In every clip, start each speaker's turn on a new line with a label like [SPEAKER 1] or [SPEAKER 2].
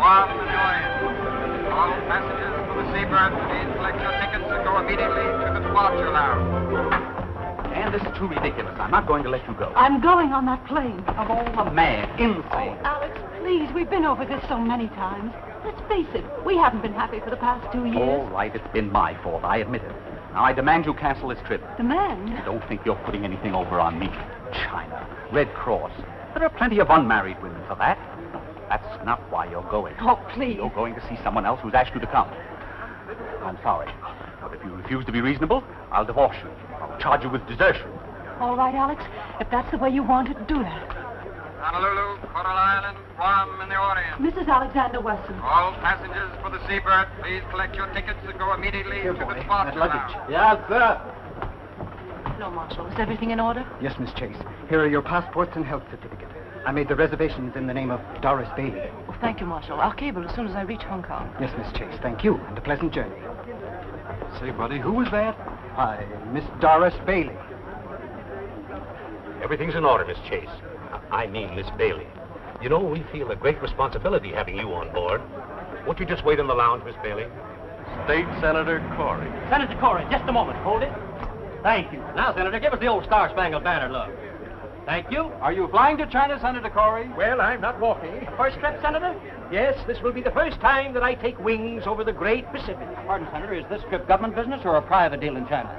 [SPEAKER 1] Guam and the Orient. All passengers for the Seabird, please collect your tickets and go immediately to the departure lounge.
[SPEAKER 2] And this is too ridiculous. I'm not going to let you go.
[SPEAKER 3] I'm going on that plane.
[SPEAKER 2] Of all the mad, insane.
[SPEAKER 3] Oh, Alex, please, we've been over this so many times. Let's face it, we haven't been happy for the past 2 years.
[SPEAKER 2] All right, it's been my fault. I admit it. Now, I demand you cancel this trip.
[SPEAKER 3] Demand?
[SPEAKER 2] You don't think you're putting anything over on me. China, Red Cross. There are plenty of unmarried women for that. That's not why you're going.
[SPEAKER 3] Oh, please.
[SPEAKER 2] You're going to see someone else who's asked you to come. I'm sorry. But if you refuse to be reasonable, I'll divorce you. I'll charge you with desertion.
[SPEAKER 3] All right, Alex. If that's the way you want it, do that.
[SPEAKER 1] Honolulu, Coral Island, Guam, and the Orient.
[SPEAKER 3] Mrs. Alexander Wesson.
[SPEAKER 1] All passengers for the Seabird, please collect your tickets and go immediately to the departure lounge.
[SPEAKER 4] Yes, sir.
[SPEAKER 3] No, Marshal. Is everything in order?
[SPEAKER 4] Yes, Miss Chase. Here are your passports and health certificate. I made the reservations in the name of Doris Bailey.
[SPEAKER 3] Oh, thank you, Marshal. I'll cable as soon as I reach Hong Kong.
[SPEAKER 4] Yes, Miss Chase. Thank you, and a pleasant journey.
[SPEAKER 5] Say, buddy, who was that?
[SPEAKER 4] Hi, Miss Doris Bailey.
[SPEAKER 6] Everything's in order, Miss Chase. I mean, Miss Bailey. You know, we feel a great responsibility having you on board. Won't you just wait in the lounge, Miss Bailey?
[SPEAKER 5] State Senator Corey.
[SPEAKER 7] Senator Corey, just a moment. Hold it. Thank you. Now, Senator, give us the old Star-Spangled Banner look. Thank you.
[SPEAKER 5] Are you flying to China, Senator Corey?
[SPEAKER 7] Well, I'm not walking. First trip, Senator? Yes, this will be the first time that I take wings over the great Pacific. Pardon, Senator, is this trip government business or a private deal in China?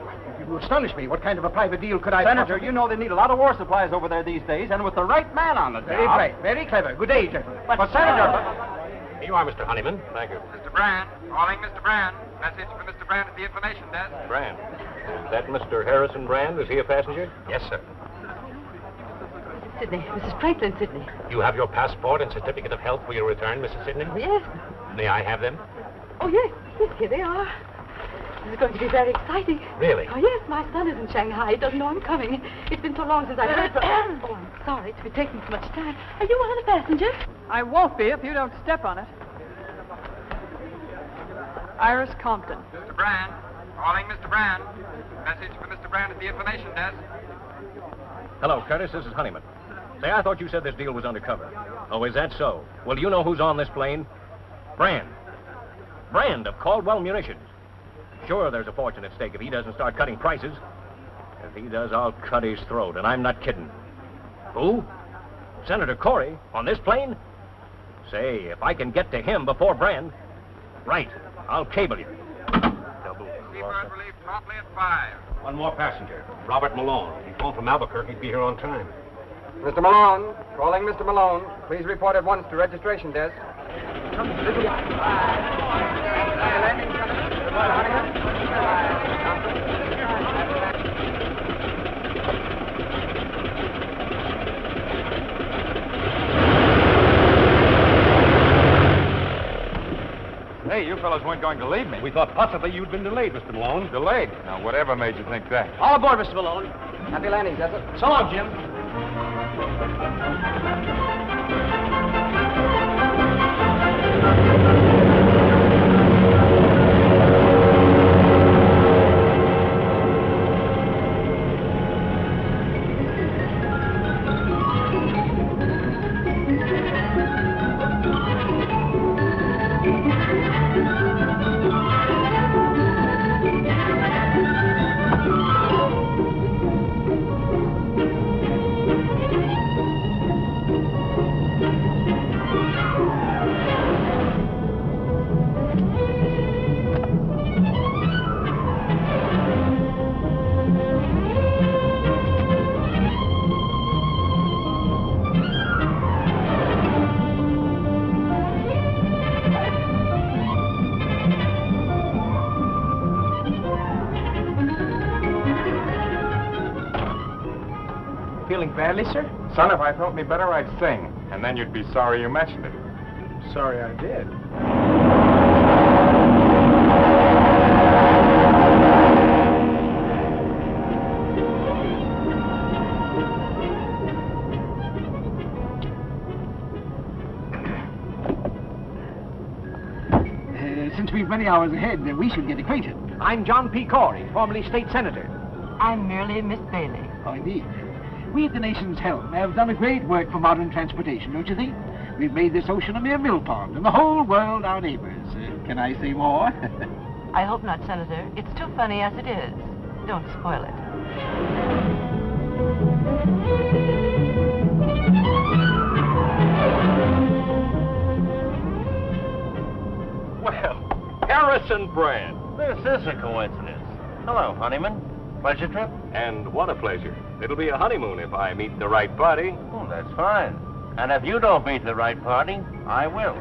[SPEAKER 4] You astonish me. What kind of a private deal could I...
[SPEAKER 5] Senator, you know they need a lot of war supplies over there these days, and with the right man on the job...
[SPEAKER 4] Very bright, very clever. Good day, gentlemen.
[SPEAKER 5] But Senator...
[SPEAKER 6] Here you are, Mr. Honeyman. Thank you.
[SPEAKER 1] Mr. Brand, calling Mr. Brand. Message for Mr. Brand at the information desk.
[SPEAKER 6] Brand. Is that Mr. Harrison Brand? Is he a passenger? Yes, sir.
[SPEAKER 3] Sydney. Mrs. Franklin Sydney.
[SPEAKER 6] You have your passport and certificate of health for your return, Mrs. Sidney?
[SPEAKER 3] Oh, yes.
[SPEAKER 6] May I have them?
[SPEAKER 3] Oh, yes. Yes, here they are. This is going to be very exciting.
[SPEAKER 6] Really?
[SPEAKER 3] Oh, yes. My son is in Shanghai. He doesn't know I'm coming. It's been so long since I've heard from... Oh, I'm sorry to be taking so much time. Are you one of the passengers?
[SPEAKER 8] I won't be if you don't step on it. Iris Compton.
[SPEAKER 1] Mr. Brand, calling Mr. Brand. Message for Mr. Brand at the information desk.
[SPEAKER 6] Hello, Curtis. This is Honeyman. Say, I thought you said this deal was undercover. Oh, is that so? Well, do you know who's on this plane? Brand. Brand of Caldwell Munitions. Sure, there's a fortune at stake if he doesn't start cutting prices. If he does, I'll cut his throat, and I'm not kidding. Who? Senator Corey on this plane? Say, if I can get to him before Brand... Right. I'll cable you.
[SPEAKER 1] Seabird will leave promptly at 5.
[SPEAKER 6] One more passenger. Robert Malone. He phoned from Albuquerque to be here on time.
[SPEAKER 4] Mr. Malone, calling Mr. Malone. Please report at once to registration desk.
[SPEAKER 5] Hey, you fellows weren't going to leave me.
[SPEAKER 6] We thought possibly you'd been delayed, Mr. Malone.
[SPEAKER 5] Delayed? Now, whatever made you think that?
[SPEAKER 7] All aboard, Mr. Malone.
[SPEAKER 4] Happy landing, Desert.
[SPEAKER 7] So long, Jim.
[SPEAKER 4] Feeling badly, sir?
[SPEAKER 5] Son, if I felt any better, I'd sing. And then you'd be sorry you mentioned it.
[SPEAKER 4] Sorry I did. Since we've many hours ahead, we should get acquainted.
[SPEAKER 7] I'm John P. Corey, formerly state senator.
[SPEAKER 3] I'm merely Miss Bailey.
[SPEAKER 4] Oh, indeed. We at the nation's helm have done a great work for modern transportation, don't you think?
[SPEAKER 9] We've made this ocean a mere mill pond, and the whole world our neighbors. Can I say more?
[SPEAKER 10] I hope not, Senator. It's too funny as it is. Don't spoil it.
[SPEAKER 6] Well, Harrison Brand.
[SPEAKER 11] This is a coincidence. Hello, honeyman. Pleasure trip?
[SPEAKER 6] And what a pleasure. It'll be a honeymoon if I meet the right party.
[SPEAKER 11] Oh, that's fine. And if you don't meet the right party, I will.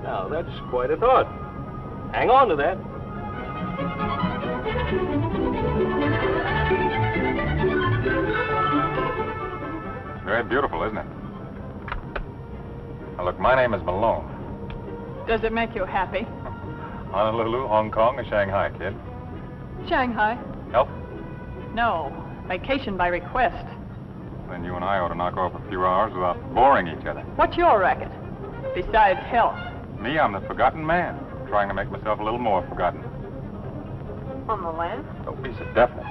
[SPEAKER 6] Now, that's quite a thought. Hang on to that.
[SPEAKER 12] Very beautiful, isn't it? Now, look, my name is Malone.
[SPEAKER 8] Does it make you happy?
[SPEAKER 12] Honolulu, Hong Kong, and Shanghai, kid.
[SPEAKER 8] Shanghai?
[SPEAKER 12] Help?
[SPEAKER 8] No. Vacation by request.
[SPEAKER 12] Then you and I ought to knock off a few hours without boring each other.
[SPEAKER 8] What's your racket? Besides health.
[SPEAKER 12] Me, I'm the forgotten man, trying to make myself a little more forgotten.
[SPEAKER 10] On the land?
[SPEAKER 12] No piece of definite.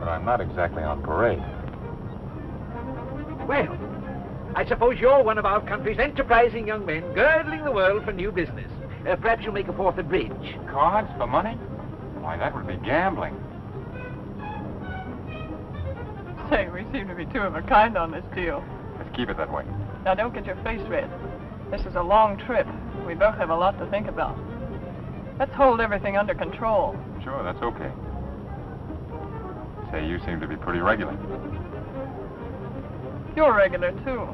[SPEAKER 12] But I'm not exactly on parade.
[SPEAKER 9] Well, I suppose you're one of our country's enterprising young men, girdling the world for new business. Perhaps you'll make a fourth at bridge.
[SPEAKER 12] Cards for money? Why, that would be gambling.
[SPEAKER 8] Say, we seem to be two of a kind on this deal.
[SPEAKER 12] Let's keep it that way.
[SPEAKER 8] Now, don't get your face red. This is a long trip. We both have a lot to think about. Let's hold everything under control.
[SPEAKER 12] Sure, that's okay. Say, you seem to be pretty regular.
[SPEAKER 8] You're regular, too.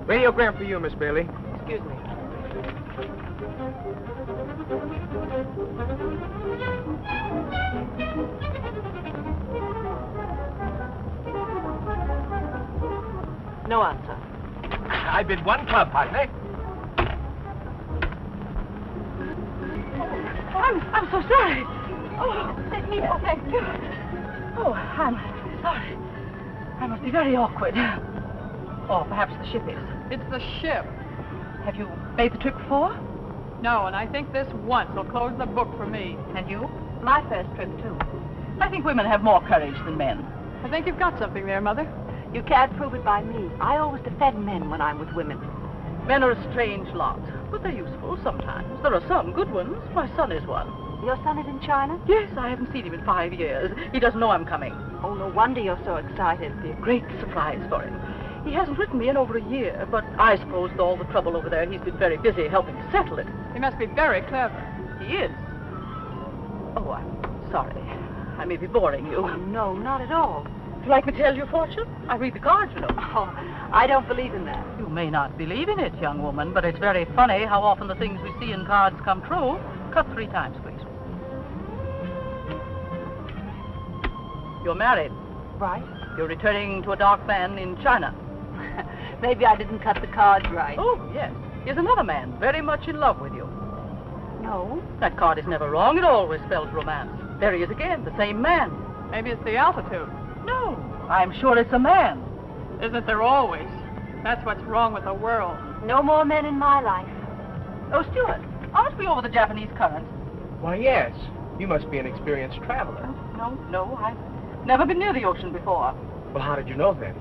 [SPEAKER 5] Radiogram for you, Miss Bailey.
[SPEAKER 10] Excuse me. No answer.
[SPEAKER 9] I've been one club, partner.
[SPEAKER 3] I'm so sorry. Oh, let me go, thank you. Oh, I'm sorry. I must be very awkward. Or perhaps the ship is.
[SPEAKER 8] It's the ship.
[SPEAKER 3] Have you made the trip before?
[SPEAKER 8] No, and I think this once will close the book for me.
[SPEAKER 3] And you?
[SPEAKER 10] My first trip, too.
[SPEAKER 3] I think women have more courage than men.
[SPEAKER 8] I think you've got something there, Mother.
[SPEAKER 10] You can't prove it by me. I always defend men when I'm with women.
[SPEAKER 3] Men are a strange lot, but they're useful sometimes. There are some good ones. My son is one.
[SPEAKER 10] Your son is in China?
[SPEAKER 3] Yes, I haven't seen him in 5 years. He doesn't know I'm coming.
[SPEAKER 10] Oh, no wonder you're so excited.
[SPEAKER 3] It'll be a great surprise for him. He hasn't written me in over a year, but I suppose with all the trouble over there, he's been very busy helping to settle it.
[SPEAKER 8] He must be very clever.
[SPEAKER 3] He is. Oh, I'm sorry. I may be boring you.
[SPEAKER 10] Oh, no, not at all.
[SPEAKER 3] Would you like me to tell your fortune? I read the cards, you know.
[SPEAKER 10] Oh, I don't believe in that.
[SPEAKER 3] You may not believe in it, young woman, but it's very funny how often the things we see in cards come true. Cut 3 times, please. You're married.
[SPEAKER 10] Right.
[SPEAKER 3] You're returning to a dark man in China.
[SPEAKER 10] Maybe I didn't cut the cards right.
[SPEAKER 3] Oh, yes. Here's another man very much in love with you.
[SPEAKER 10] No.
[SPEAKER 3] That card is never wrong. It always spells romance. There he is again, the same man.
[SPEAKER 8] Maybe it's the altitude.
[SPEAKER 3] No, I'm sure it's a man.
[SPEAKER 8] Isn't there always? That's what's wrong with the world.
[SPEAKER 10] No more men in my life.
[SPEAKER 3] Oh, Stuart, aren't we over the Japanese current?
[SPEAKER 5] Why, yes. You must be an experienced traveler.
[SPEAKER 3] No, I've never been near the ocean before.
[SPEAKER 5] Well, how did you know then?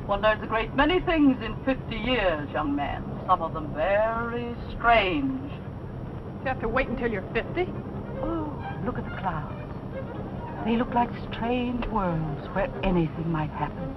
[SPEAKER 3] One learns a great many things in 50 years, young man. Some of them very strange.
[SPEAKER 8] You have to wait until you're 50?
[SPEAKER 3] Oh, look at the clouds. They look like strange worlds where anything might happen.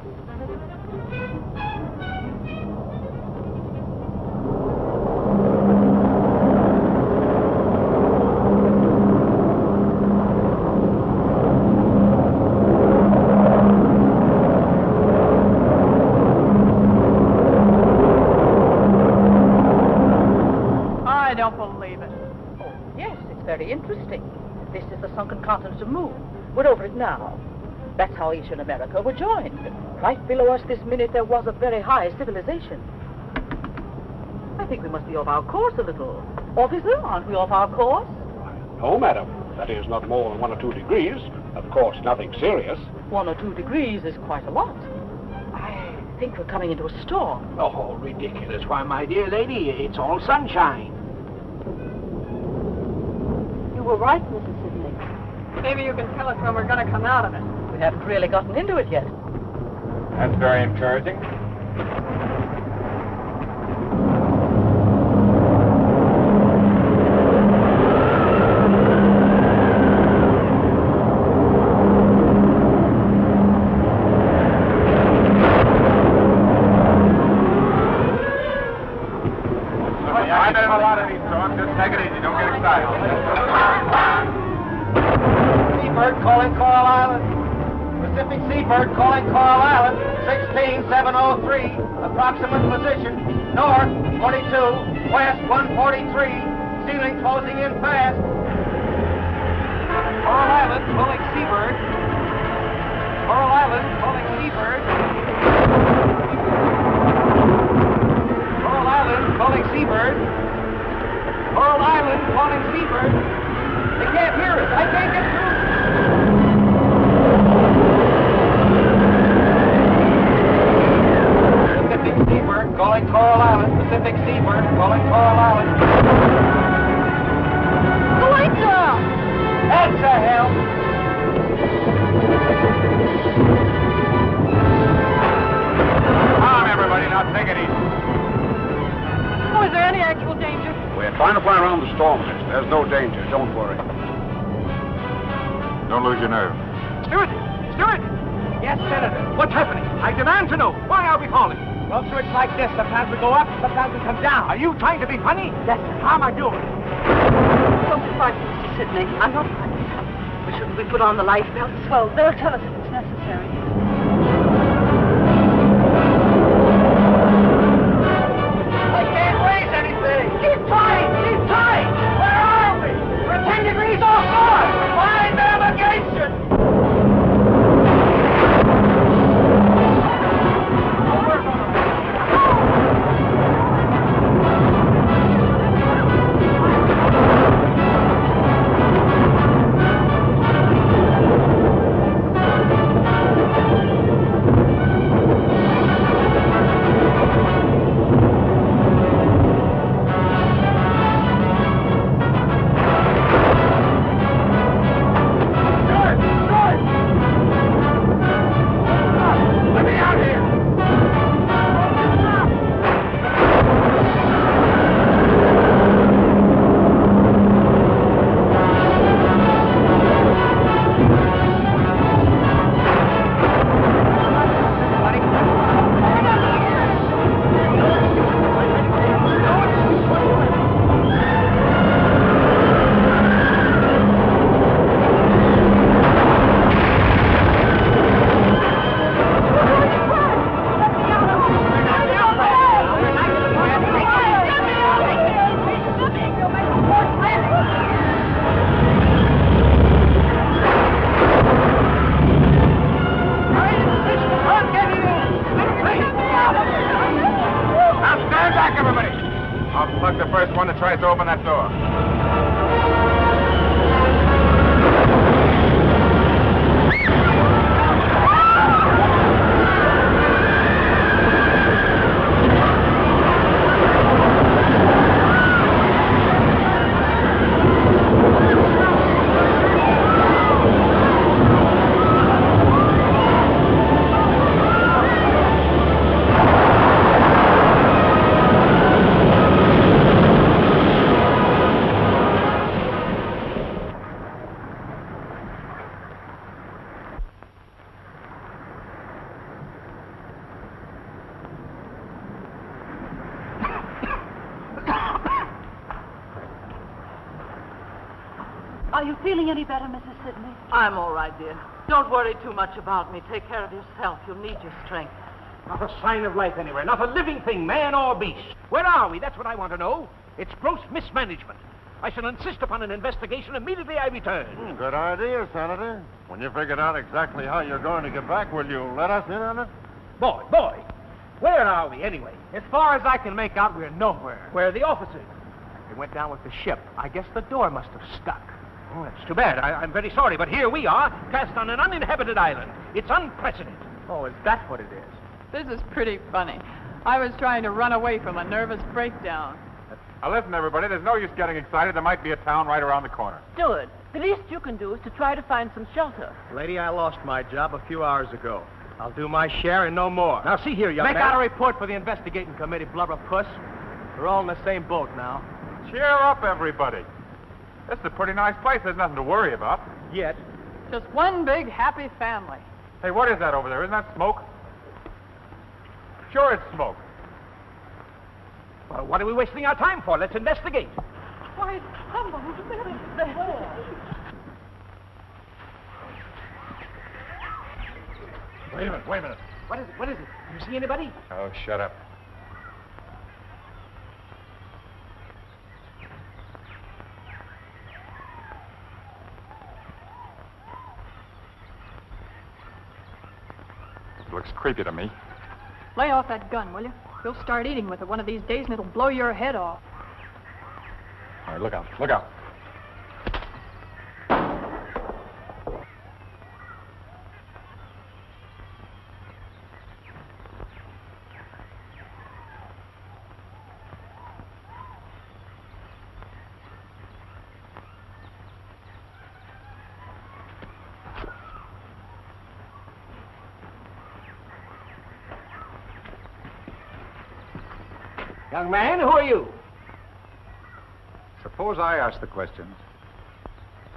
[SPEAKER 8] I don't believe it.
[SPEAKER 3] Oh, yes, it's very interesting. This is the sunken continent of Moon. We're over it now. That's how Asia and America were joined. Right below us this minute there was a very high civilization. I think we must be off our course a little. Officer, aren't we off our course?
[SPEAKER 13] No, madam. That is not more than 1 or 2 degrees. Of course, nothing serious.
[SPEAKER 3] 1 or 2 degrees is quite a lot. I think we're coming into a storm.
[SPEAKER 9] Oh, ridiculous. Why, my dear lady, it's all sunshine.
[SPEAKER 10] You were right, Mrs. Sidney.
[SPEAKER 8] Maybe you can tell us when we're going to come out of it.
[SPEAKER 3] We haven't really gotten into it yet.
[SPEAKER 12] That's very encouraging. I know a lot of these songs. Just take it easy. Don't get excited.
[SPEAKER 14] Seabird calling Coral Island. Pacific Seabird calling Coral Island. 16703. Approximate position. North 42. West 143. Ceiling closing in fast.
[SPEAKER 9] Coral Island calling Seabird. Coral Island calling Seabird. Coral Island calling Seabird. Coral Island calling Seabird. They can't hear us. I can't get through. Pacific Seabird calling Coral Island. Pacific Seabird calling Coral Island.
[SPEAKER 3] The lights are off.
[SPEAKER 14] That's a help.
[SPEAKER 12] Calm, everybody. Now take it easy.
[SPEAKER 8] Oh, is there any actual danger?
[SPEAKER 13] We're trying to fly around the storm, miss. There's no danger. Don't worry.
[SPEAKER 12] Don't lose your nerve.
[SPEAKER 9] Stewart! Stewart! Yes, Senator. What's happening? I demand to know. Why are we falling? Well, sir, it's like this. Sometimes we go up, sometimes we come down. Are you trying to be funny?
[SPEAKER 3] Yes, sir.
[SPEAKER 9] How am I doing?
[SPEAKER 3] Don't be frightened, Mr. Sidney. I'm not frightened. But shouldn't we put on the life belts? Well, they'll tell us if it's necessary.
[SPEAKER 14] I can't raise anything. Keep tight. Keep tight. Where are we? We're 10 degrees off course. Find navigation.
[SPEAKER 12] Tries to open that door.
[SPEAKER 3] Are you feeling any better, Mrs. Sidney?
[SPEAKER 10] I'm all right, dear. Don't worry too much about me. Take care of yourself. You'll need your strength.
[SPEAKER 9] Not a sign of life anywhere. Not a living thing, man or beast. Where are we? That's what I want to know. It's gross mismanagement. I shall insist upon an investigation immediately I return.
[SPEAKER 12] Good idea, Senator. When you figured out exactly how you're going to get back, will you let us in on it?
[SPEAKER 9] Boy, where are we anyway? As far as I can make out, we're nowhere. Where are the officers? They went down with the ship. I guess the door must have stuck. Oh, that's too bad. I'm very sorry, but here we are, cast on an uninhabited island. It's unprecedented.
[SPEAKER 5] Oh, is that what it is?
[SPEAKER 8] This is pretty funny. I was trying to run away from a nervous breakdown.
[SPEAKER 12] Now listen, everybody, there's no use getting excited. There might be a town right around the corner.
[SPEAKER 10] Stewart, the least you can do is to try to find some shelter.
[SPEAKER 5] Lady, I lost my job a few hours ago. I'll do my share and no more.
[SPEAKER 9] Now, see here, young
[SPEAKER 5] Make
[SPEAKER 9] man.
[SPEAKER 5] out a report for the investigating committee, blubber puss. We're all in the same boat now.
[SPEAKER 12] Cheer up, everybody. This is a pretty nice place. There's nothing to worry about.
[SPEAKER 5] Yet.
[SPEAKER 8] Just one big happy family.
[SPEAKER 12] Hey, what is that over there? Isn't that smoke? Sure, it's smoke.
[SPEAKER 9] Well, what are we wasting our time for? Let's investigate.
[SPEAKER 8] Why, it's tumbled. There it is there.
[SPEAKER 12] Wait a minute, wait a minute.
[SPEAKER 9] What is it? What is it? You see anybody?
[SPEAKER 12] Oh, shut up. Looks creepy to me.
[SPEAKER 8] Lay off that gun, will you? You'll start eating with it one of these days and it'll blow your head off.
[SPEAKER 12] All right, look out, look out.
[SPEAKER 9] Young man, who are you?
[SPEAKER 15] Suppose I ask the questions.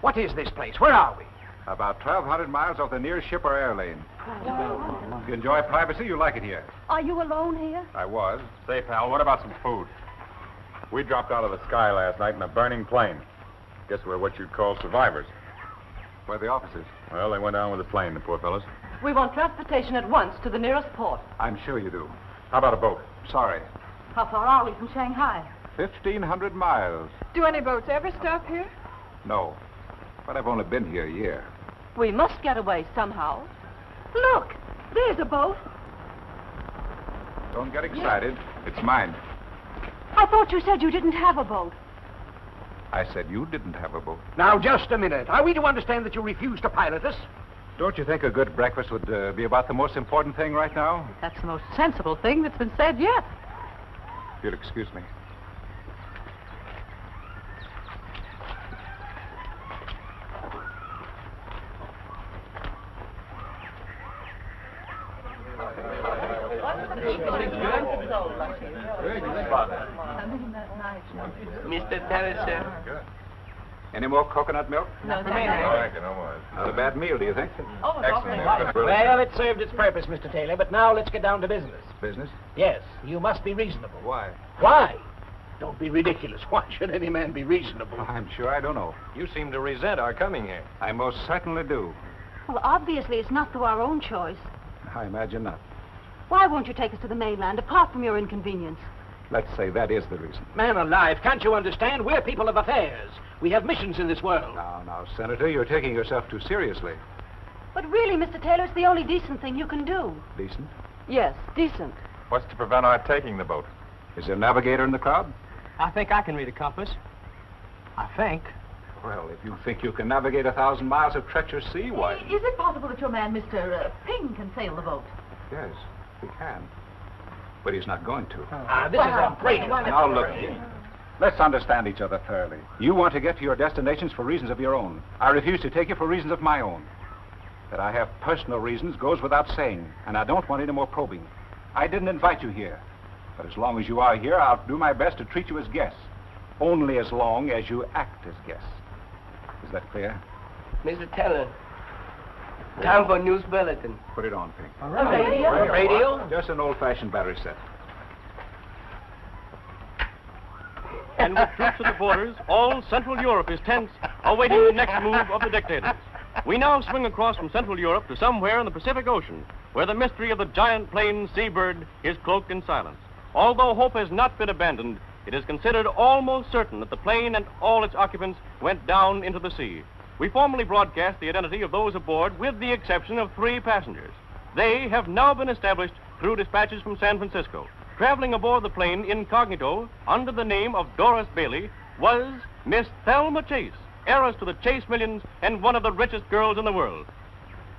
[SPEAKER 9] What is this place? Where are we?
[SPEAKER 15] About 1,200 miles off the nearest ship or air lane. If you enjoy privacy, you like it here.
[SPEAKER 16] Are you alone here?
[SPEAKER 15] I was.
[SPEAKER 12] Say, pal, what about some food? We dropped out of the sky last night in a burning plane. Guess we're what you'd call survivors.
[SPEAKER 15] Where are the officers?
[SPEAKER 12] Well, they went down with the plane, the poor fellows.
[SPEAKER 10] We want transportation at once to the nearest port.
[SPEAKER 15] I'm sure you do.
[SPEAKER 12] How about a boat?
[SPEAKER 15] Sorry.
[SPEAKER 10] How far are we from Shanghai?
[SPEAKER 15] 1,500 miles.
[SPEAKER 8] Do any boats ever stop here?
[SPEAKER 15] No. But I've only been here a year.
[SPEAKER 10] We must get away somehow.
[SPEAKER 16] Look, there's a boat.
[SPEAKER 15] Don't get excited. It's mine.
[SPEAKER 16] I thought you said you didn't have a boat.
[SPEAKER 15] I said you didn't have a boat.
[SPEAKER 9] Now, just a minute. Are we to understand that you refuse to pilot us?
[SPEAKER 15] Don't you think a good breakfast would be about the most important thing right now?
[SPEAKER 10] That's the most sensible thing that's been said yet.
[SPEAKER 15] If you'll excuse me.
[SPEAKER 17] Mr. Terrace, sir.
[SPEAKER 15] Good. Any more coconut milk?
[SPEAKER 10] No,
[SPEAKER 12] No, I can almost.
[SPEAKER 15] Not a bad meal, do you think?
[SPEAKER 10] Oh,
[SPEAKER 15] Excellent.
[SPEAKER 9] Well, it served its purpose, Mr. Taylor, but now let's get down to business.
[SPEAKER 15] Business?
[SPEAKER 9] Yes, you must be reasonable.
[SPEAKER 15] Why?
[SPEAKER 9] Why? Don't be ridiculous. Why should any man be reasonable?
[SPEAKER 15] I'm sure I don't know.
[SPEAKER 6] You seem to resent our coming here.
[SPEAKER 15] I most certainly do.
[SPEAKER 16] Well, obviously it's not through our own choice.
[SPEAKER 15] I imagine not.
[SPEAKER 16] Why won't you take us to the mainland, apart from your inconvenience?
[SPEAKER 15] Let's say that is the reason.
[SPEAKER 9] Man alive, can't you understand? We're people of affairs. We have missions in this world.
[SPEAKER 15] Now, Senator, you're taking yourself too seriously.
[SPEAKER 16] But really, Mr. Taylor, it's the only decent thing you can do.
[SPEAKER 15] Decent?
[SPEAKER 10] Yes, decent.
[SPEAKER 12] What's to prevent our taking the boat?
[SPEAKER 15] Is there a navigator in the crowd?
[SPEAKER 5] I think I can read a compass. I think.
[SPEAKER 15] Well, if you think you can navigate 1,000 miles of treacherous sea, why...
[SPEAKER 3] Is it possible that your man, Mr. Ping, can sail the boat?
[SPEAKER 15] Yes, he can. But he's not going to.
[SPEAKER 9] This is a great one.
[SPEAKER 15] Now, look here. Let's understand each other thoroughly. You want to get to your destinations for reasons of your own. I refuse to take you for reasons of my own. That I have personal reasons goes without saying, and I don't want any more probing. I didn't invite you here. But as long as you are here, I'll do my best to treat you as guests. Only as long as you act as guests. Is that clear?
[SPEAKER 17] Mr. Taylor, time for news bulletin.
[SPEAKER 15] Put it on, Pink.
[SPEAKER 9] A radio? Radio?
[SPEAKER 15] Just an old-fashioned battery set.
[SPEAKER 18] And with troops at the borders, all Central Europe is tense, awaiting the next move of the dictators. We now swing across from Central Europe to somewhere in the Pacific Ocean, where the mystery of the giant plane Seabird is cloaked in silence. Although hope has not been abandoned, it is considered almost certain that the plane and all its occupants went down into the sea. We formally broadcast the identity of those aboard, with the exception of 3 passengers. They have now been established through dispatches from San Francisco. Traveling aboard the plane incognito under the name of Doris Bailey was Miss Thelma Chase, heiress to the Chase millions and one of the richest girls in the world.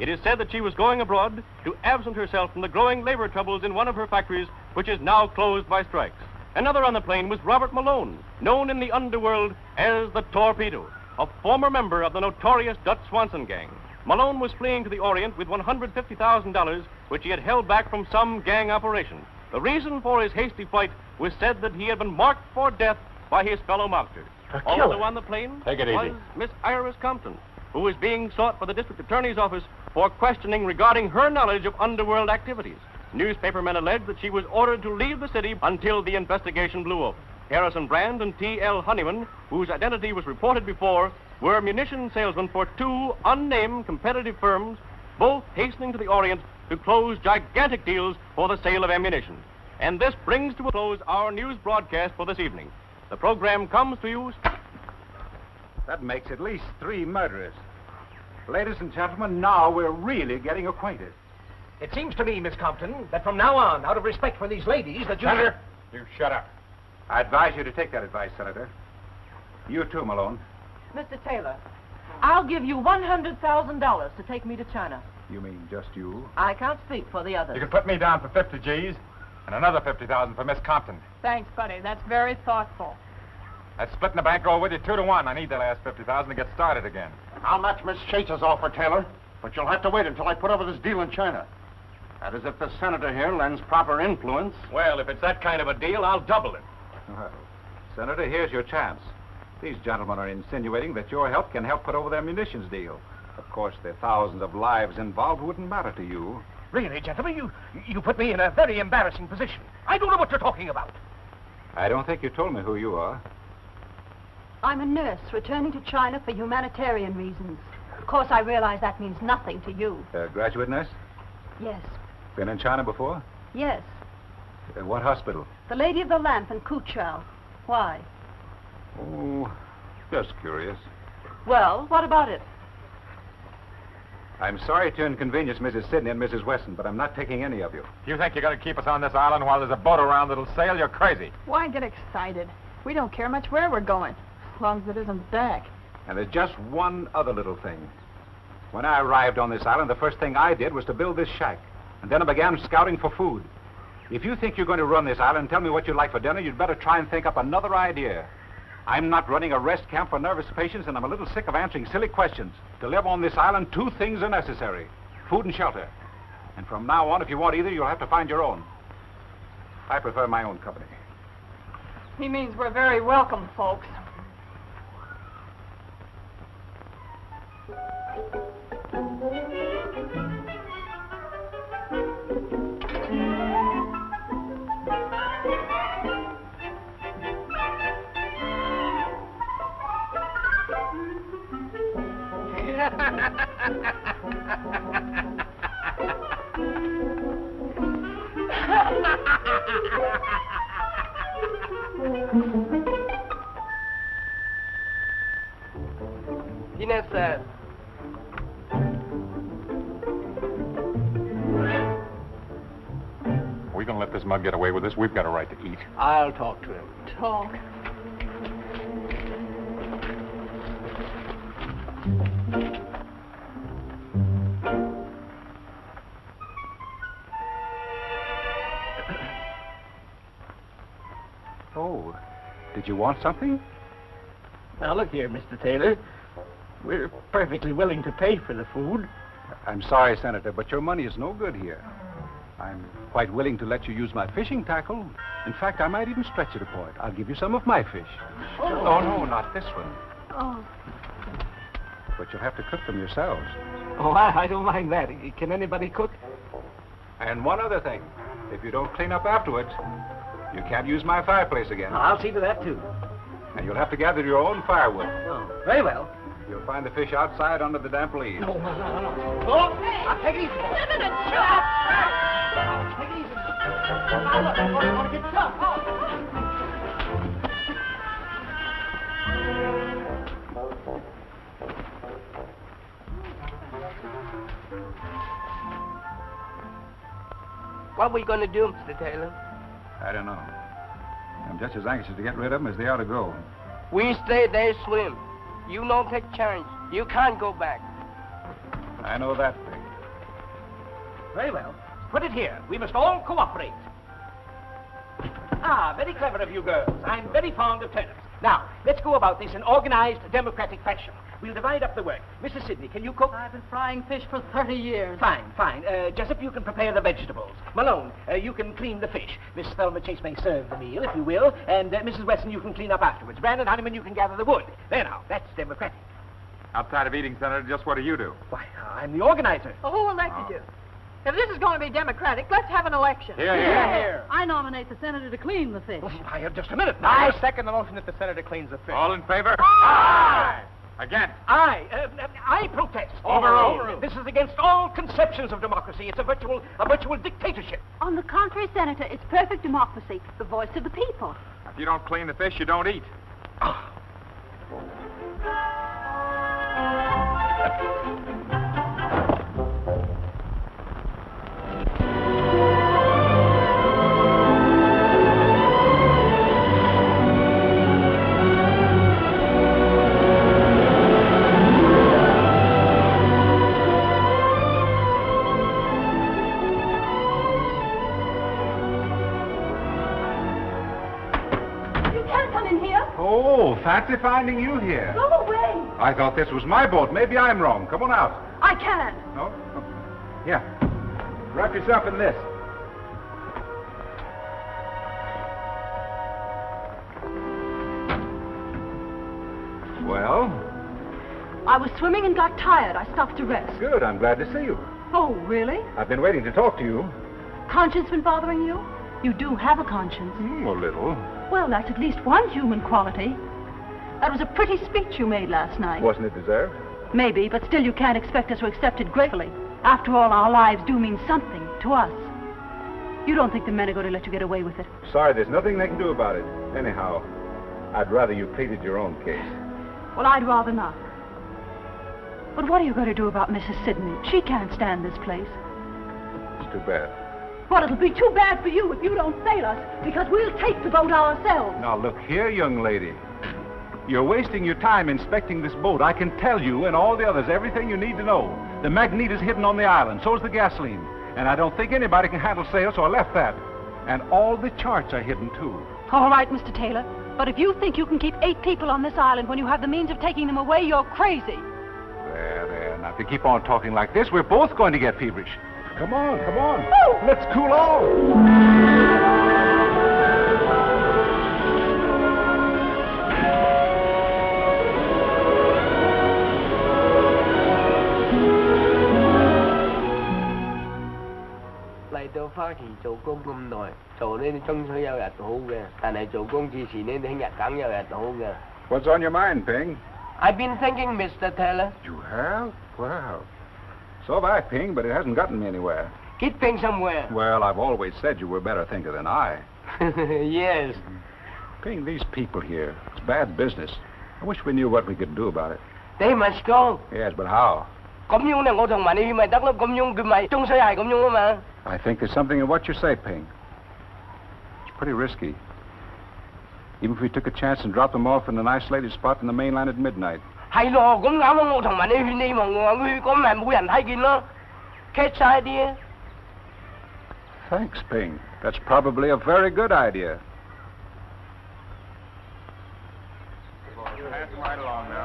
[SPEAKER 18] It is said that she was going abroad to absent herself from the growing labor troubles in one of her factories, which is now closed by strikes. Another on the plane was Robert Malone, known in the underworld as the Torpedo, a former member of the notorious Dutch Swanson gang. Malone was fleeing to the Orient with $150,000, which he had held back from some gang operation. The reason for his hasty flight was said that he had been marked for death by his fellow mobsters. Also on the plane was Miss Iris Compton, who was being sought by the district attorney's office for questioning regarding her knowledge of underworld activities. Newspapermen allege that she was ordered to leave the city until the investigation blew up. Harrison Brand and T.L. Honeyman, whose identity was reported before, were munition salesmen for two unnamed competitive firms, both hastening to the Orient to close gigantic deals for the sale of ammunition. And this brings to a close our news broadcast for this evening. The program comes to you...
[SPEAKER 15] That makes at least 3 murderers. Ladies and gentlemen, now we're really getting acquainted.
[SPEAKER 9] It seems to me, Miss Compton, that from now on, out of respect for these ladies, that you...
[SPEAKER 15] Senator, you shut up. I advise you to take that advice, Senator. You too, Malone.
[SPEAKER 10] Mr. Taylor, I'll give you $100,000 to take me to China.
[SPEAKER 15] You mean just you?
[SPEAKER 10] I can't speak for the others.
[SPEAKER 12] You can put me down for 50 G's and another 50,000 for Miss Compton.
[SPEAKER 8] Thanks, buddy. That's very thoughtful.
[SPEAKER 12] That's splitting the bankroll with you 2 to 1. I need that last 50,000 to get started again.
[SPEAKER 13] I'll match Miss Chase's offer, Taylor, but you'll have to wait until I put over this deal in China. That is, if the senator here lends proper influence.
[SPEAKER 6] Well, if it's that kind of a deal, I'll double it.
[SPEAKER 15] Well, Senator, here's your chance. These gentlemen are insinuating that your help can help put over their munitions deal. Of course, the thousands of lives involved wouldn't matter to you.
[SPEAKER 9] Really, gentlemen, you put me in a very embarrassing position. I don't know what you're talking about.
[SPEAKER 15] I don't think you told me who you are.
[SPEAKER 16] I'm a nurse returning to China for humanitarian reasons. Of course, I realize that means nothing to you.
[SPEAKER 15] Graduate nurse?
[SPEAKER 16] Yes.
[SPEAKER 15] Been in China before?
[SPEAKER 16] Yes.
[SPEAKER 15] What hospital?
[SPEAKER 16] The Lady of the Lamp in Kuchao. Why?
[SPEAKER 15] Oh, just curious.
[SPEAKER 10] Well, what about it?
[SPEAKER 15] I'm sorry to inconvenience Mrs. Sidney and Mrs. Weston, but I'm not taking any of you.
[SPEAKER 12] If you think you're going to keep us on this island while there's a boat around that'll sail, you're crazy.
[SPEAKER 8] Why get excited? We don't care much where we're going, as long as it isn't back.
[SPEAKER 15] And there's just one other little thing. When I arrived on this island, the first thing I did was to build this shack. And then I began scouting for food. If you think you're going to run this island and tell me what you'd like for dinner, you'd better try and think up another idea. I'm not running a rest camp for nervous patients, and I'm a little sick of answering silly questions. To live on this island, 2 things are necessary: food and shelter. And from now on, if you want either, you'll have to find your own. I prefer my own company.
[SPEAKER 8] He means we're very welcome, folks.
[SPEAKER 17] Dinner, sir.
[SPEAKER 12] Are we going to let this mug get away with this? We've got a right to eat.
[SPEAKER 5] I'll talk to him.
[SPEAKER 8] Talk.
[SPEAKER 15] Oh, did you want something?
[SPEAKER 5] Now, look here, Mr. Taylor. We're perfectly willing to pay for the food.
[SPEAKER 15] I'm sorry, Senator, but your money is no good here. I'm quite willing to let you use my fishing tackle. In fact, I might even stretch it a point. I'll give you some of my fish.
[SPEAKER 8] Oh.
[SPEAKER 15] No, not this one.
[SPEAKER 8] Oh.
[SPEAKER 15] But you'll have to cook them yourselves.
[SPEAKER 5] Oh, I don't mind that. Can anybody cook?
[SPEAKER 15] And one other thing. If you don't clean up afterwards, you can't use my fireplace again.
[SPEAKER 5] I'll see to that, too.
[SPEAKER 15] And you'll have to gather your own firewood.
[SPEAKER 5] Oh, very well.
[SPEAKER 15] You'll find the fish outside under the damp leaves.
[SPEAKER 5] No. Oh, hey, take it easy.
[SPEAKER 8] Wait a minute, shut
[SPEAKER 5] Hey, take it easy. Now, look, I'm going to get tough.
[SPEAKER 17] What are we going to do, Mr. Taylor?
[SPEAKER 15] I don't know. I'm just as anxious to get rid of them as they are to go.
[SPEAKER 17] We stay there, swim. You don't take chance. You can't go back.
[SPEAKER 15] I know that thing.
[SPEAKER 9] Very well. Put it here. We must all cooperate. Ah, very clever of you girls. I'm very fond of turnips. Now, let's go about this in organized, democratic fashion. We'll divide up the work. Mrs. Sidney, can you cook?
[SPEAKER 3] I've been frying fish for 30 years.
[SPEAKER 9] Fine. Jessup, you can prepare the vegetables. Malone, you can clean the fish. Miss Thelma Chase may serve the meal, if you will. And Mrs. Weston, you can clean up afterwards. Brandon Honeyman, you can gather the wood. There now, that's democratic.
[SPEAKER 12] Outside of eating, Senator, just what do you do?
[SPEAKER 9] Why, I'm the organizer.
[SPEAKER 8] Oh, who elected you? If this is going to be democratic, let's have an election.
[SPEAKER 3] Here. I nominate the senator to clean the fish.
[SPEAKER 9] Now, just a minute.
[SPEAKER 14] I second the motion that the senator cleans the fish.
[SPEAKER 12] All in favor? Aye! Against?
[SPEAKER 9] I protest.
[SPEAKER 12] Overruled.
[SPEAKER 9] This is against all conceptions of democracy. It's a virtual dictatorship.
[SPEAKER 16] On the contrary, Senator, it's perfect democracy, the voice of the people.
[SPEAKER 12] If you don't clean the fish, you don't eat.
[SPEAKER 15] Fancy finding you here.
[SPEAKER 16] Go away.
[SPEAKER 15] I thought this was my boat. Maybe I'm wrong. Come on out.
[SPEAKER 16] I can't.
[SPEAKER 15] No? Yeah. Wrap yourself in this. Well?
[SPEAKER 16] I was swimming and got tired. I stopped to rest.
[SPEAKER 15] Good. I'm glad to see you.
[SPEAKER 16] Oh, really?
[SPEAKER 15] I've been waiting to talk to you.
[SPEAKER 16] Conscience been bothering you? You do have a conscience.
[SPEAKER 15] A little.
[SPEAKER 16] Well, that's at least one human quality. That was a pretty speech you made last night.
[SPEAKER 15] Wasn't it deserved?
[SPEAKER 16] Maybe, but still you can't expect us to accept it gratefully. After all, our lives do mean something to us. You don't think the men are going to let you get away with it?
[SPEAKER 15] Sorry, there's nothing they can do about it. Anyhow, I'd rather you pleaded your own case.
[SPEAKER 16] Well, I'd rather not. But what are you going to do about Mrs. Sidney? She can't stand this place.
[SPEAKER 15] It's too bad.
[SPEAKER 16] Well, it'll be too bad for you if you don't sail us, because we'll take the boat ourselves.
[SPEAKER 15] Now, look here, young lady. You're wasting your time inspecting this boat. I can tell you and all the others everything you need to know. The magnet is hidden on the island, so is the gasoline. And I don't think anybody can handle sail, so I left that. And all the charts are hidden, too.
[SPEAKER 16] All right, Mr. Taylor. But if you think you can keep 8 people on this island when you have the means of taking them away, you're crazy.
[SPEAKER 15] There. Now, if you keep on talking like this, we're both going to get feverish. Come on.
[SPEAKER 16] Oh.
[SPEAKER 15] Let's cool off.
[SPEAKER 17] Tôi phát thì做工咁耐，做呢啲終須有日好嘅，但係做工之前呢，聽日梗有日好嘅。
[SPEAKER 15] What's on your mind, Ping?
[SPEAKER 17] I've been thinking, Mr. Taylor.
[SPEAKER 15] You have? Well, so have I, Ping, but it hasn't gotten me anywhere.
[SPEAKER 17] Get Ping somewhere.
[SPEAKER 15] Well, I've always said you were a better thinker than I.
[SPEAKER 17] Yes.
[SPEAKER 15] Ping, these people here, it's bad business. I wish we knew what we could do about it.
[SPEAKER 17] They must go.
[SPEAKER 15] Yes, but how?
[SPEAKER 17] 咁樣咧，我同埋你去咪得咯，咁樣佢咪終須係咁樣啊嘛。
[SPEAKER 15] I think there's something in what you say, Ping. It's pretty risky. Even if we took a chance and dropped them off in an isolated spot in the mainland at midnight.
[SPEAKER 17] 係咯，咁啱啊！我同埋你去你望我去，咁咪冇人睇見咯。Catch idea.
[SPEAKER 15] Thanks, Ping. That's probably a very good idea.
[SPEAKER 12] Pass them right along now.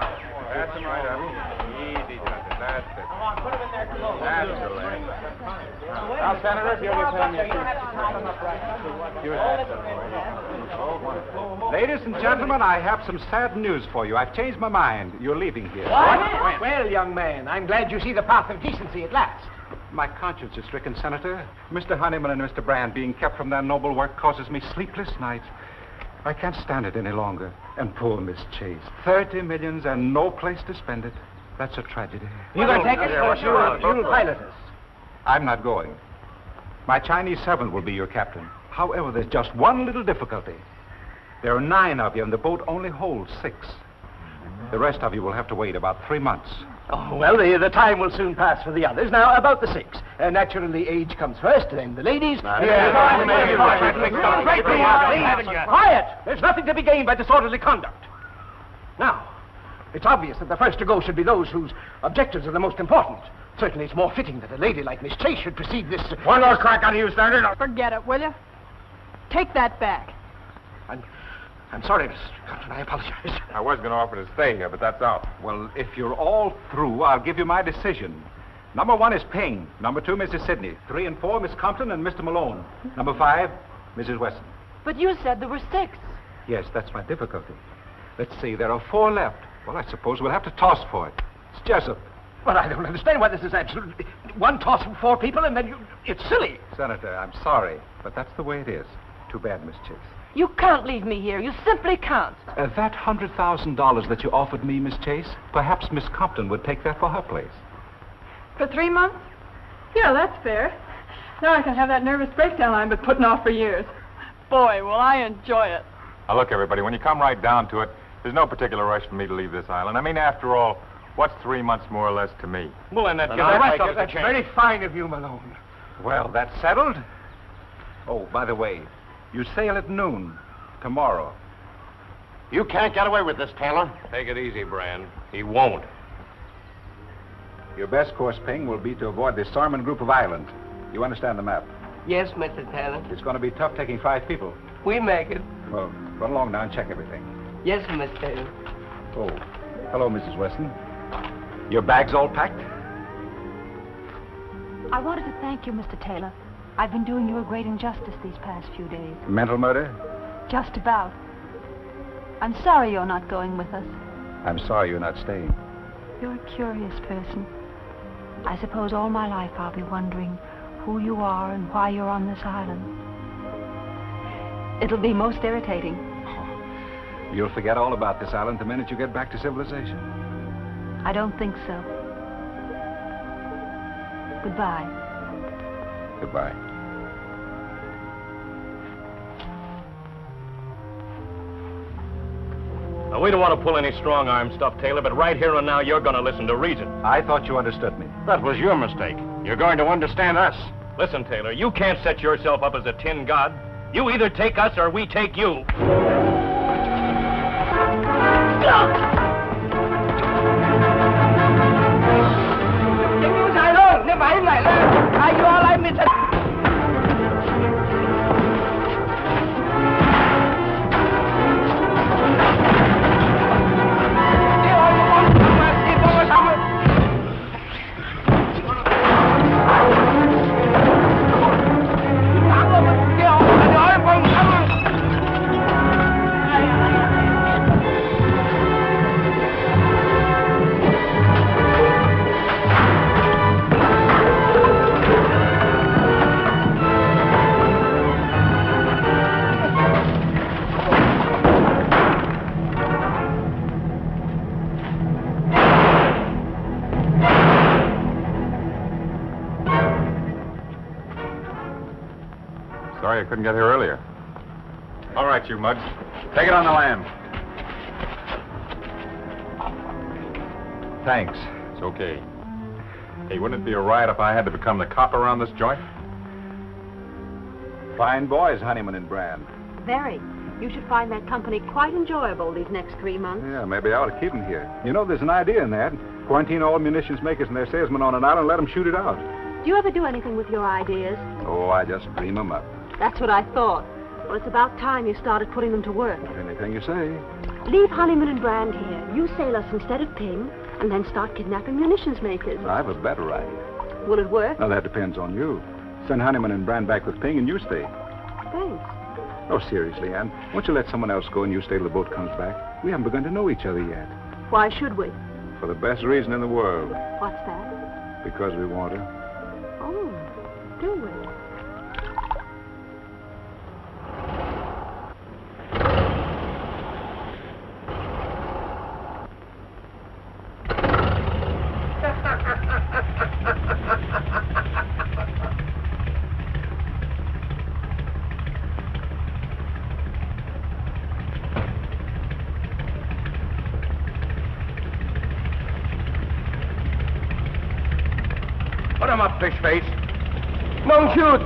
[SPEAKER 12] Pass them right up. Easy, Doctor. That's it.
[SPEAKER 14] Come on, put them in there.
[SPEAKER 12] That's the lane.
[SPEAKER 14] Now, Senator, if you'll just hand me
[SPEAKER 15] Ladies and gentlemen, I have some sad news for you. I've changed my mind. You're leaving here.
[SPEAKER 9] What? Well, young man, I'm glad you see the path of decency at last.
[SPEAKER 15] My conscience is stricken, Senator. Mr. Honeyman and Mr. Brand being kept from their noble work causes me sleepless nights. I can't stand it any longer. And poor Miss Chase. 30 millions and no place to spend it. That's a tragedy.
[SPEAKER 9] You're going to take it, or you'll pilot us?
[SPEAKER 15] I'm not going. My Chinese servant will be your captain. However, there's just one little difficulty. There are 9 of you, and the boat only holds 6. The rest of you will have to wait about 3 months.
[SPEAKER 9] Oh, well, the time will soon pass for the others. Now, about the 6. Naturally, age comes first, then the ladies. Quiet! There's nothing to be gained by disorderly conduct. Now, it's obvious that the first to go should be those whose objectives are the most important. Certainly, it's more fitting that a lady like Miss Chase should precede this...
[SPEAKER 14] One more crack on you, Senator.
[SPEAKER 8] Forget it, will you? Take that back.
[SPEAKER 9] I'm sorry, Mr. Compton. I apologize.
[SPEAKER 12] I was going to offer to stay here, but that's out.
[SPEAKER 15] Well, if you're all through, I'll give you my decision. Number 1 is Payne. Number 2, Mrs. Sidney. 3 and 4, Miss Compton and Mr. Malone. Number 5, Mrs. Weston.
[SPEAKER 10] But you said there were 6.
[SPEAKER 15] Yes, that's my difficulty. Let's see, there are 4 left. Well, I suppose we'll have to toss for it. It's Jessup.
[SPEAKER 9] But I don't understand why this is absolutely... One toss from 4 people, and then you... It's silly.
[SPEAKER 15] Senator, I'm sorry, but that's the way it is. Too bad, Miss Chase.
[SPEAKER 10] You can't leave me here. You simply can't.
[SPEAKER 15] That $100,000 that you offered me, Miss Chase, perhaps Miss Compton would take that for her place.
[SPEAKER 8] For 3 months? Yeah, that's fair. Now I can have that nervous breakdown I've been putting off for years. Boy, will I enjoy it.
[SPEAKER 12] Now, look, everybody, when you come right down to it, there's no particular rush for me to leave this island. I mean, after all, what's 3 months more or less to me?
[SPEAKER 6] Well, then
[SPEAKER 9] That's
[SPEAKER 6] that's
[SPEAKER 9] very fine of you, Malone.
[SPEAKER 15] Well, that's settled. Oh, by the way, you sail at noon tomorrow.
[SPEAKER 13] You can't get away with this, Taylor.
[SPEAKER 6] Take it easy, Brand. He won't.
[SPEAKER 15] Your best course, Ping, will be to avoid the Sarman group of islands. You understand the map?
[SPEAKER 17] Yes, Mr. Taylor.
[SPEAKER 15] It's going to be tough taking 5 people.
[SPEAKER 17] We make it.
[SPEAKER 15] Well, run along now and check everything.
[SPEAKER 17] Yes, Mr. Taylor.
[SPEAKER 15] Oh, hello, Mrs. Weston. Your bags all packed?
[SPEAKER 16] I wanted to thank you, Mr. Taylor. I've been doing you a great injustice these past few days.
[SPEAKER 15] Mental murder?
[SPEAKER 16] Just about. I'm sorry you're not going with us.
[SPEAKER 15] I'm sorry you're not staying.
[SPEAKER 16] You're a curious person. I suppose all my life I'll be wondering who you are and why you're on this island. It'll be most irritating.
[SPEAKER 15] You'll forget all about this island the minute you get back to civilization.
[SPEAKER 16] I don't think so. Goodbye.
[SPEAKER 15] Goodbye.
[SPEAKER 6] Now, we don't want to pull any strong-arm stuff, Taylor, but right here and now, you're going to listen to reason.
[SPEAKER 15] I thought you understood me.
[SPEAKER 13] That was your mistake. You're going to understand us.
[SPEAKER 6] Listen, Taylor, you can't set yourself up as a tin god. You either take us or we take you.
[SPEAKER 12] Sorry I couldn't get here earlier. All right, you Mudge. Take it on the land.
[SPEAKER 15] Thanks.
[SPEAKER 12] It's okay. Hey, wouldn't it be a riot if I had to become the cop around this joint?
[SPEAKER 15] Fine boys, Honeyman and Brand.
[SPEAKER 16] Very. You should find that company quite enjoyable these next 3 months.
[SPEAKER 15] Yeah, maybe I ought to keep them here. You know, there's an idea in that. Quarantine all munitions makers and their salesmen on an island and let them shoot it out.
[SPEAKER 16] Do you ever do anything with your ideas?
[SPEAKER 15] Oh, I just dream them up.
[SPEAKER 16] That's what I thought. Well, it's about time you started putting them to work.
[SPEAKER 15] Anything you say.
[SPEAKER 16] Leave Honeyman and Brand here. You sail us instead of Ping, and then start kidnapping munitions makers.
[SPEAKER 15] I have a better idea.
[SPEAKER 16] Will it work?
[SPEAKER 15] Now, that depends on you. Send Honeyman and Brand back with Ping and you stay.
[SPEAKER 16] Thanks.
[SPEAKER 15] Oh, seriously, Ann. Won't you let someone else go and you stay till the boat comes back? We haven't begun to know each other yet.
[SPEAKER 16] Why should we?
[SPEAKER 15] For the best reason in the world.
[SPEAKER 16] What's that?
[SPEAKER 15] Because we want her.
[SPEAKER 16] Oh, do we?
[SPEAKER 9] Put him up, fish face.
[SPEAKER 14] Don't shoot.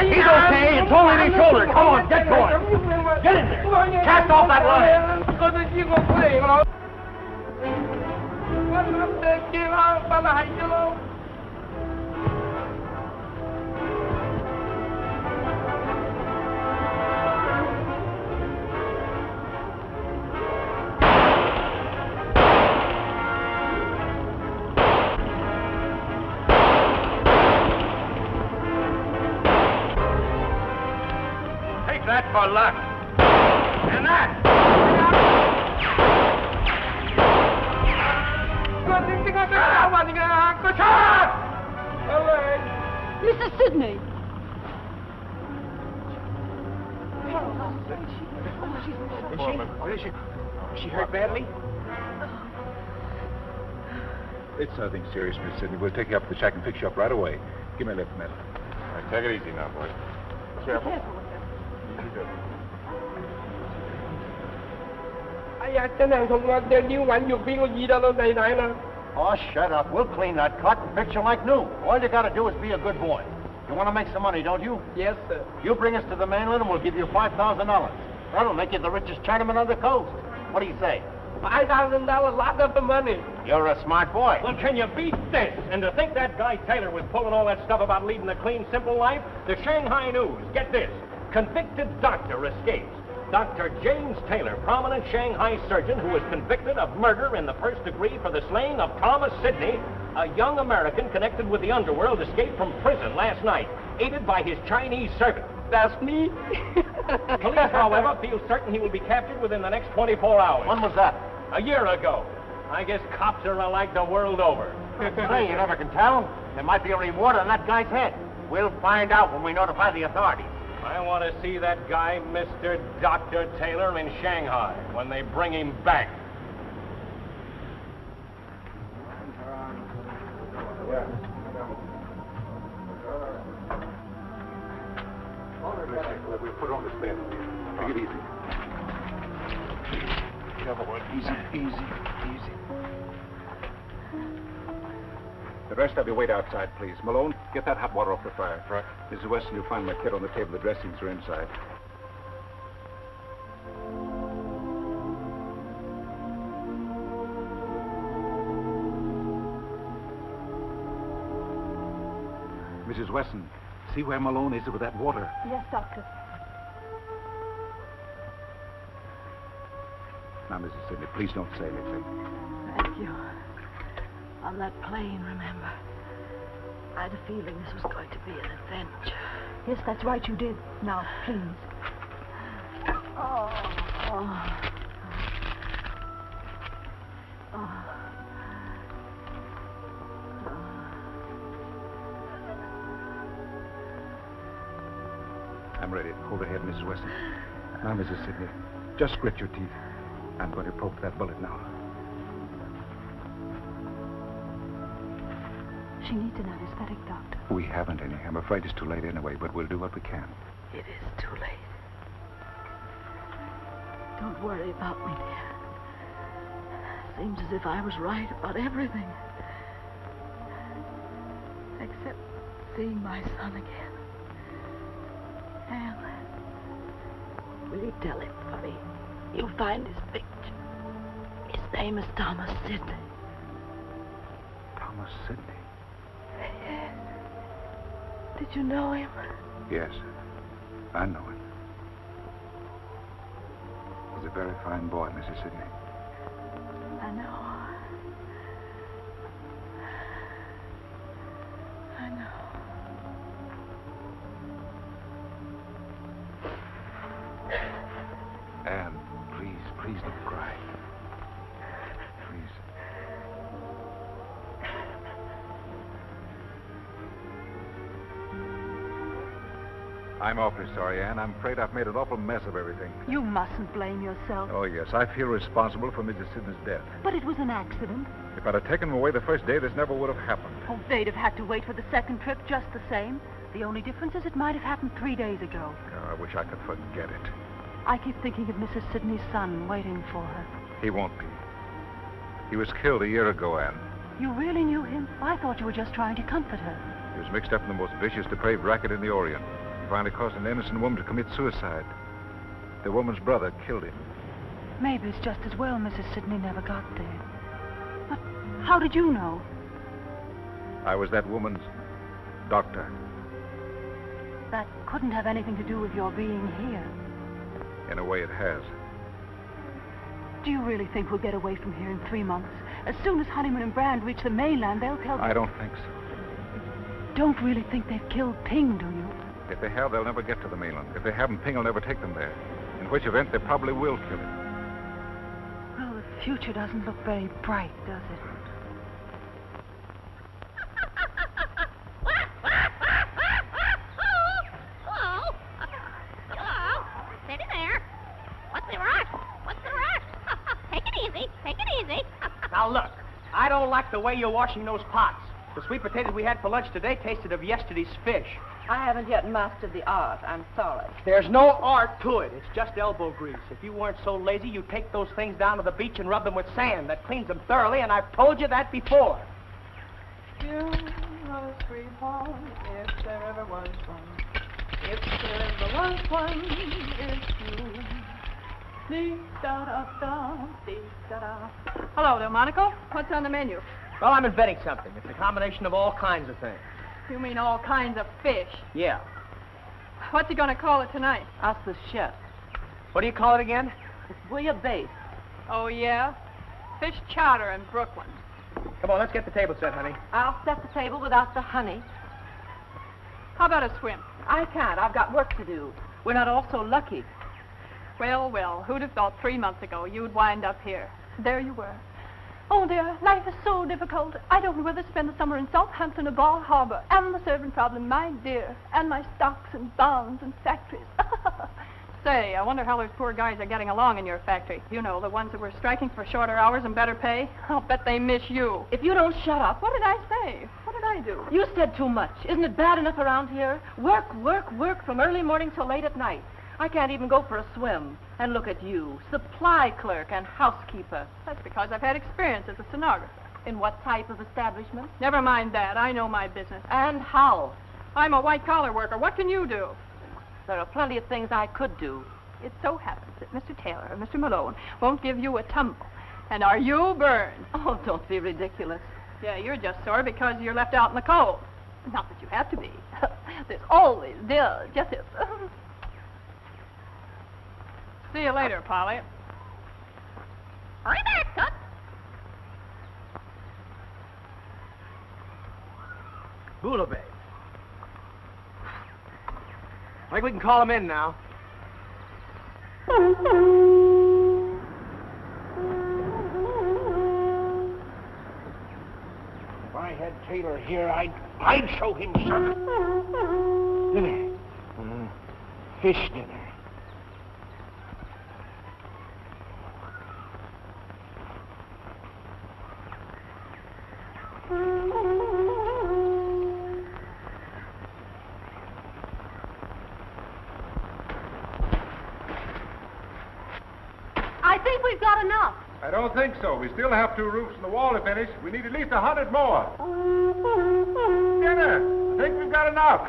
[SPEAKER 9] He's okay. It's only the shoulder. Come on, get going. Get in there. Cast off that line. That for luck. And that.
[SPEAKER 16] Mrs. Sidney!
[SPEAKER 9] Where is she? Is she hurt badly?
[SPEAKER 15] It's nothing serious, Miss Sidney. We'll take you up to the shack and fix you up right away. Give me a lift, Matt.
[SPEAKER 12] All right, take it easy now, boys. Careful.
[SPEAKER 13] Oh, shut up. We'll clean that cut and fix you like new. All you gotta do is be a good boy. You want to make some money, don't you?
[SPEAKER 17] Yes, sir.
[SPEAKER 13] You bring us to the mainland and we'll give you $5,000. That'll make you the richest Chinaman on the coast. What do you say?
[SPEAKER 17] $5,000, lot of the money.
[SPEAKER 13] You're a smart boy.
[SPEAKER 6] Well, can you beat this? And to think that guy Taylor was pulling all that stuff about leading a clean, simple life? The Shanghai News, get this. Convicted doctor escapes. Dr. James Taylor, prominent Shanghai surgeon who was convicted of murder in the first degree for the slaying of Thomas Sidney, a young American connected with the underworld, escaped from prison last night, aided by his Chinese servant.
[SPEAKER 17] That's me.
[SPEAKER 6] Police, however, feel certain he will be captured within the next 24 hours.
[SPEAKER 13] When was that?
[SPEAKER 6] A year ago. I guess cops are alike the world over.
[SPEAKER 13] Say, you never can tell. There might be a reward on that guy's head. We'll find out when we notify the authorities.
[SPEAKER 6] I want to see that guy, Mr. Dr. Taylor, in Shanghai when they bring him back.
[SPEAKER 15] We'll put on the stand. Take it easy. Careful, boy. Easy. The rest of you wait outside, please. Malone, get that hot water off the fire. Right. Mrs. Weston, you'll find my kit on the table. The dressings are inside. Mrs. Weston, see where Malone is with that water?
[SPEAKER 16] Yes, Doctor.
[SPEAKER 15] Now, Mrs. Sidney, please don't say anything.
[SPEAKER 3] Thank you. On that plane, remember? I had a feeling this was going to be an adventure.
[SPEAKER 16] Yes, that's right, you did. Now, please.
[SPEAKER 15] I'm ready. Hold her head, Mrs. Weston. Now, Mrs. Sidney, just grit your teeth. I'm going to poke that bullet now.
[SPEAKER 16] She needs an anesthetic, Doctor.
[SPEAKER 15] We haven't any. I'm afraid it's too late anyway, but we'll do what we can.
[SPEAKER 3] It is too late. Don't worry about me, dear. Seems as if I was right about everything. Except seeing my son again. Anne, will you tell him for me? You'll find his picture. His name is Thomas Sidney.
[SPEAKER 15] Thomas Sidney?
[SPEAKER 3] Yes. Did you know him?
[SPEAKER 15] Yes, I know him. He's a very fine boy, Mrs. Sidney.
[SPEAKER 3] I know.
[SPEAKER 15] Anne, please don't cry. Please. I'm awfully sorry, Anne. I'm afraid I've made an awful mess of everything.
[SPEAKER 16] You mustn't blame yourself.
[SPEAKER 15] Oh, yes. I feel responsible for Mrs. Sidney's death.
[SPEAKER 16] But it was an accident.
[SPEAKER 15] If I'd have taken him away the first day, this never would have happened.
[SPEAKER 16] Oh, they'd have had to wait for the second trip just the same. The only difference is it might have happened 3 days ago.
[SPEAKER 15] Oh, I wish I could forget it.
[SPEAKER 16] I keep thinking of Mrs. Sidney's son waiting for her.
[SPEAKER 15] He won't be. He was killed a year ago, Anne.
[SPEAKER 16] You really knew him? I thought you were just trying to comfort her.
[SPEAKER 15] He was mixed up in the most vicious, depraved racket in the Orient. He finally caused an innocent woman to commit suicide. The woman's brother killed him.
[SPEAKER 16] Maybe it's just as well Mrs. Sidney never got there. But how did you know?
[SPEAKER 15] I was that woman's doctor.
[SPEAKER 16] That couldn't have anything to do with your being here.
[SPEAKER 15] In a way, it has.
[SPEAKER 16] Do you really think we'll get away from here in 3 months? As soon as Honeyman and Brand reach the mainland, they'll tell...
[SPEAKER 15] I don't think so.
[SPEAKER 16] Don't really think they've killed Ping, do you?
[SPEAKER 15] If they have, they'll never get to the mainland. If they haven't, Ping will never take them there. In which event, they probably will kill him.
[SPEAKER 16] Well, the future doesn't look very bright, does it?
[SPEAKER 19] What's the rush? Take it easy. Take it easy.
[SPEAKER 9] Now, look, I don't like the way you're washing those pots. The sweet potatoes we had for lunch today tasted of yesterday's fish.
[SPEAKER 10] I haven't yet mastered the art. I'm sorry.
[SPEAKER 9] There's no art to it. It's just elbow grease. If you weren't so lazy, you'd take those things down to the beach and rub them with sand. That cleans them thoroughly, and I've told you that before.
[SPEAKER 8] You are a sweetheart, if there ever was one. If there ever was one, it's you. Dee-da-da-da, dee-da-da. Hello, Delmonico. What's on the menu?
[SPEAKER 9] Well, I'm inventing something. It's a combination of all kinds of things.
[SPEAKER 8] You mean all kinds of fish?
[SPEAKER 9] Yeah.
[SPEAKER 8] What's he going to call it tonight?
[SPEAKER 10] Ask the chef.
[SPEAKER 9] What do you call it again?
[SPEAKER 10] It's bouillabaisse.
[SPEAKER 8] Oh, yeah? Fish chowder in Brooklyn.
[SPEAKER 9] Come on, let's get the table set, honey.
[SPEAKER 10] I'll set the table without the honey.
[SPEAKER 8] How about a swim?
[SPEAKER 10] I can't. I've got work to do. We're not all so lucky.
[SPEAKER 8] Well, well, who'd have thought 3 months ago you'd wind up here? There you were. Oh, dear, life is so difficult. I don't know whether to spend the summer in Southampton or Bar Harbor. And the servant problem, my dear. And my stocks and bonds and factories. Say, I wonder how those poor guys are getting along in your factory. You know, the ones that were striking for shorter hours and better pay. I'll bet they miss you.
[SPEAKER 10] If you don't shut up.
[SPEAKER 8] What did I say? What did I do?
[SPEAKER 10] You said too much. Isn't it bad enough around here? Work, work, work from early morning till late at night. I can't even go for a swim. And look at you, supply clerk and housekeeper.
[SPEAKER 8] That's because I've had experience as a stenographer.
[SPEAKER 10] In what type of establishment?
[SPEAKER 8] Never mind that. I know my business.
[SPEAKER 10] And how?
[SPEAKER 8] I'm a white-collar worker. What can you do?
[SPEAKER 10] There are plenty of things I could do.
[SPEAKER 8] It so happens that Mr. Taylor and Mr. Malone won't give you a tumble. And are you burned?
[SPEAKER 10] Oh, don't be ridiculous.
[SPEAKER 8] Yeah, you're just sore because you're left out in the cold. Not that you have to be. There's always justice. See you later, Polly.
[SPEAKER 19] Hurry back, Cook.
[SPEAKER 9] Beulah Bay. I think we can call him in now. If I had Taylor here, I'd show him something. Dinner. Fish dinner.
[SPEAKER 16] I think we've got enough.
[SPEAKER 12] I don't think so. We still have 2 roofs and the wall to finish. We need at least 100 more. Dinner. I think we've got enough.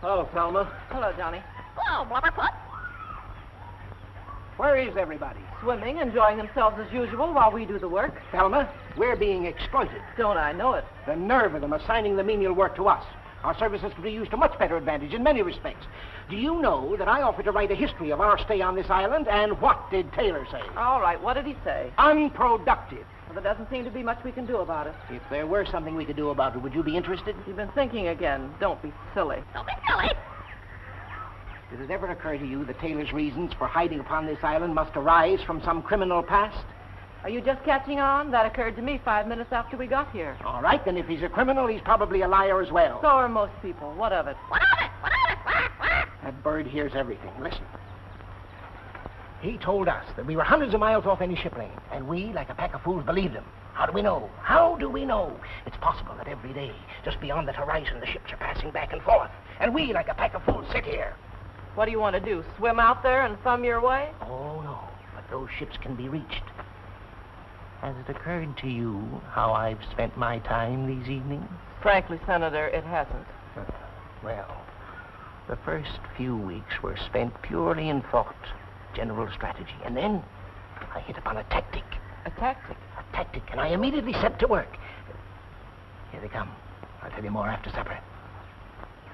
[SPEAKER 9] Hello, Thelma.
[SPEAKER 10] Hello, Johnny.
[SPEAKER 19] Hello, Blubberfoot.
[SPEAKER 9] Where is everybody?
[SPEAKER 10] Swimming, enjoying themselves as usual while we do the work.
[SPEAKER 9] Thelma, we're being exploited.
[SPEAKER 10] Don't I know it?
[SPEAKER 9] The nerve of them assigning the menial work to us. Our services could be used to much better advantage in many respects. Do you know that I offered to write a history of our stay on this island, and what did Taylor say?
[SPEAKER 10] All right, what did he say?
[SPEAKER 9] Unproductive.
[SPEAKER 10] Well, there doesn't seem to be much we can do about it.
[SPEAKER 9] If there were something we could do about it, would you be interested?
[SPEAKER 10] You've been thinking again. Don't be silly.
[SPEAKER 19] Don't be silly.
[SPEAKER 9] Did it ever occur to you that Taylor's reasons for hiding upon this island must arise from some criminal past?
[SPEAKER 10] Are you just catching on? That occurred to me 5 minutes after we got here.
[SPEAKER 9] All right, then if he's a criminal, he's probably a liar as well.
[SPEAKER 10] So are most people. What of it?
[SPEAKER 19] What of it? What of it? What?
[SPEAKER 9] That bird hears everything. Listen. He told us that we were hundreds of miles off any ship lane, and we, like a pack of fools, believed him. How do we know? How do we know? It's possible that every day, just beyond that horizon, the ships are passing back and forth, and we, like a pack of fools, sit here.
[SPEAKER 10] What do you want to do? Swim out there and thumb your way?
[SPEAKER 9] Oh, no. But those ships can be reached. Has it occurred to you how I've spent my time these evenings?
[SPEAKER 10] Frankly, Senator, it hasn't.
[SPEAKER 9] Well, the first few weeks were spent purely in thought, general strategy. And then I hit upon a tactic.
[SPEAKER 10] A tactic?
[SPEAKER 9] A tactic, and I immediately set to work. Here they come. I'll tell you more after supper.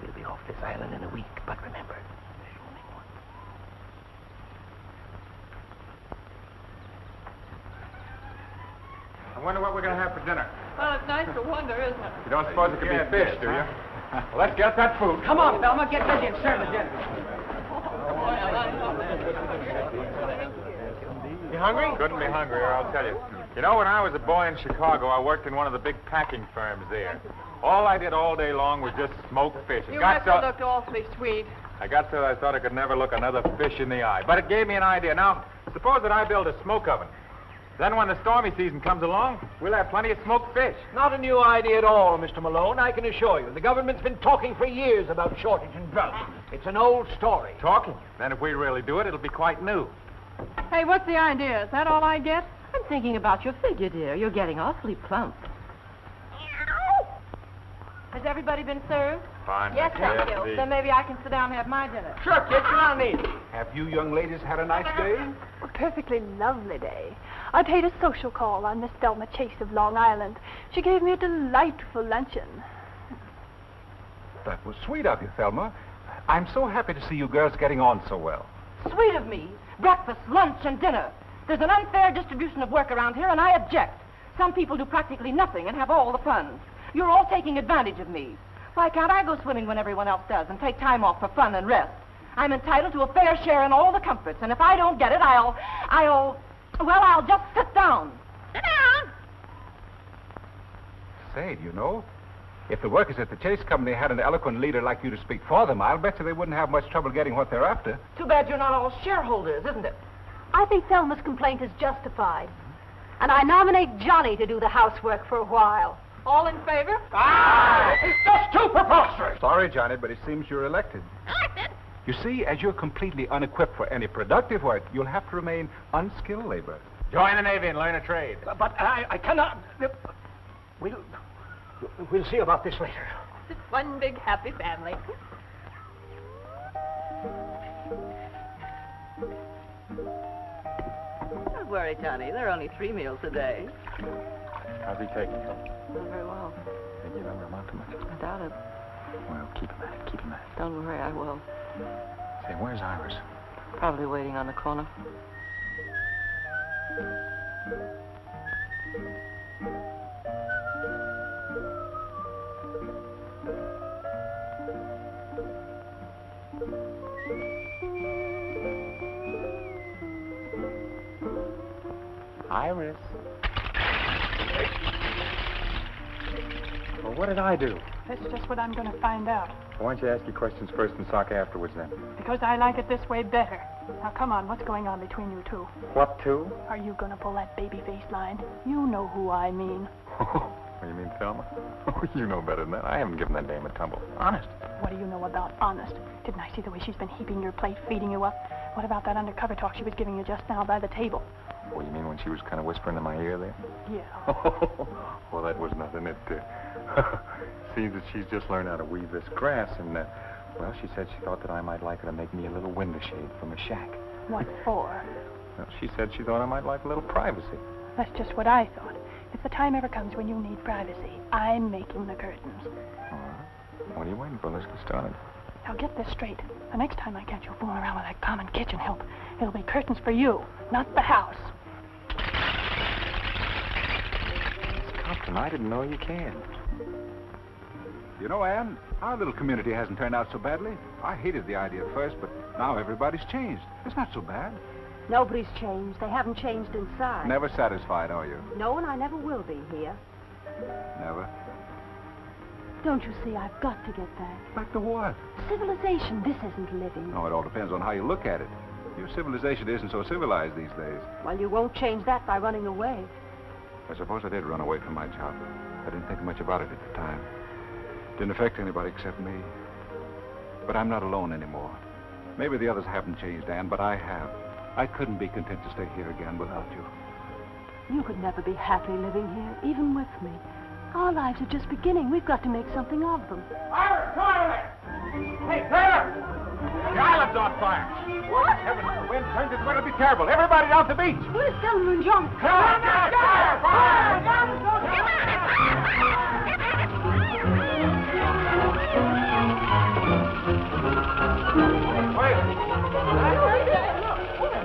[SPEAKER 9] We'll be off this island in a week, but remember, there's only one.
[SPEAKER 12] I wonder what we're going to have for dinner.
[SPEAKER 8] Well, it's nice to wonder, isn't it?
[SPEAKER 12] You don't suppose it could be fish, do you? Well, let's get that food.
[SPEAKER 9] Come on, Thelma, get busy and serve the dinner. You hungry?
[SPEAKER 12] Couldn't be hungrier, I'll tell you. You know, when I was a boy in Chicago, I worked in one of the big packing firms there. All I did all day long was just smoke fish.
[SPEAKER 8] You must have looked awfully sweet.
[SPEAKER 12] I got so I thought I could never look another fish in the eye. But it gave me an idea. Now, suppose that I build a smoke oven. Then when the stormy season comes along, we'll have plenty of smoked fish.
[SPEAKER 9] Not a new idea at all, Mr. Malone, I can assure you. The government's been talking for years about shortage and drought. It's an old story.
[SPEAKER 12] Talking? Then if we really do it, it'll be quite new.
[SPEAKER 8] Hey, what's the idea? Is that all I get?
[SPEAKER 10] I'm thinking about your figure, dear. You're getting awfully plump. Has everybody been served?
[SPEAKER 15] Fine.
[SPEAKER 10] Yes, thank you. Then maybe I can sit down and have my dinner.
[SPEAKER 9] Sure, kid, you're on me.
[SPEAKER 15] Have you young ladies had a nice day?
[SPEAKER 8] A perfectly lovely day. I paid a social call on Miss Thelma Chase of Long Island. She gave me a delightful luncheon.
[SPEAKER 15] That was sweet of you, Thelma. I'm so happy to see you girls getting on so well.
[SPEAKER 10] Sweet of me. Breakfast, lunch, and dinner. There's an unfair distribution of work around here, and I object. Some people do practically nothing and have all the fun. You're all taking advantage of me. Why can't I go swimming when everyone else does and take time off for fun and rest? I'm entitled to a fair share in all the comforts, and if I don't get it, I'll just sit down.
[SPEAKER 19] Sit down.
[SPEAKER 15] Say, do you know, if the workers at the Chase Company had an eloquent leader like you to speak for them, I'll bet you they wouldn't have much trouble getting what they're after.
[SPEAKER 10] Too bad you're not all shareholders, isn't it?
[SPEAKER 16] I think Thelma's complaint is justified. And I nominate Johnny to do the housework for a while.
[SPEAKER 8] All in favor?
[SPEAKER 9] Ah! It's just too preposterous!
[SPEAKER 15] Sorry, Johnny, but it seems you're elected.
[SPEAKER 19] Elected?
[SPEAKER 15] You see, as you're completely unequipped for any productive work, you'll have to remain unskilled labor.
[SPEAKER 12] Join the Navy and learn a trade.
[SPEAKER 9] But I cannot... We'll see about this later.
[SPEAKER 8] It's one big happy family.
[SPEAKER 3] Don't worry, Johnny. There are only 3 meals a day.
[SPEAKER 12] How's he taking it?
[SPEAKER 10] Not very well.
[SPEAKER 12] Think you don't amount to much?
[SPEAKER 10] I doubt it.
[SPEAKER 12] Well, keep him at it. Keep him at it.
[SPEAKER 10] Don't worry, I will.
[SPEAKER 12] Say, where's Iris?
[SPEAKER 10] Probably waiting on the corner.
[SPEAKER 12] Iris. Well, what did I do?
[SPEAKER 8] That's just what I'm going to find out.
[SPEAKER 12] Why don't you ask your questions first and talk afterwards, then?
[SPEAKER 8] Because I like it this way better. Now, come on, what's going on between you two?
[SPEAKER 12] What two?
[SPEAKER 8] Are you going to pull that baby face line? You know who I mean.
[SPEAKER 12] You mean Thelma? You know better than that. I haven't given that dame a tumble. Honest.
[SPEAKER 8] What do you know about honest? Didn't I see the way she's been heaping your plate, feeding you up? What about that undercover talk she was giving you just now by the table?
[SPEAKER 12] Oh, you mean when she was kind of whispering in my ear there?
[SPEAKER 8] Yeah.
[SPEAKER 12] Well, that was nothing. It seems that she's just learned how to weave this grass, and, well, she said she thought that I might like her to make me a little window shade from a shack.
[SPEAKER 8] What for?
[SPEAKER 12] Well, she said she thought I might like a little privacy.
[SPEAKER 8] That's just what I thought. If the time ever comes when you need privacy, I'm making the curtains.
[SPEAKER 12] All right. What are you waiting for? Let's get started.
[SPEAKER 8] Now get this straight. The next time I catch you fooling around with that common kitchen help, it'll be curtains for you, not the house.
[SPEAKER 12] Compton, I didn't know you can.
[SPEAKER 15] You know, Anne, our little community hasn't turned out so badly. I hated the idea at first, but now everybody's changed. It's not so bad.
[SPEAKER 16] Nobody's changed. They haven't changed inside.
[SPEAKER 15] Never satisfied, are you?
[SPEAKER 16] No, and I never will be here.
[SPEAKER 15] Never.
[SPEAKER 16] Don't you see, I've got to get back.
[SPEAKER 15] Back to what?
[SPEAKER 16] Civilization. This isn't living.
[SPEAKER 15] Oh, it all depends on how you look at it. Your civilization isn't so civilized these days.
[SPEAKER 16] Well, you won't change that by running away.
[SPEAKER 15] I suppose I did run away from my job. I didn't think much about it at the time. Didn't affect anybody except me. But I'm not alone anymore. Maybe the others haven't changed, Anne, but I have. I couldn't be content to stay here again without you.
[SPEAKER 16] You could never be happy living here, even with me. Our lives are just beginning. We've got to make something of them.
[SPEAKER 9] Iris, come on there! Hey, Taylor! The island's on fire.
[SPEAKER 16] What?
[SPEAKER 15] Heavens, the wind turns. It's going to be terrible. Everybody down the beach.
[SPEAKER 16] Where's Thelma and John?
[SPEAKER 9] Come on now! Fire! Fire!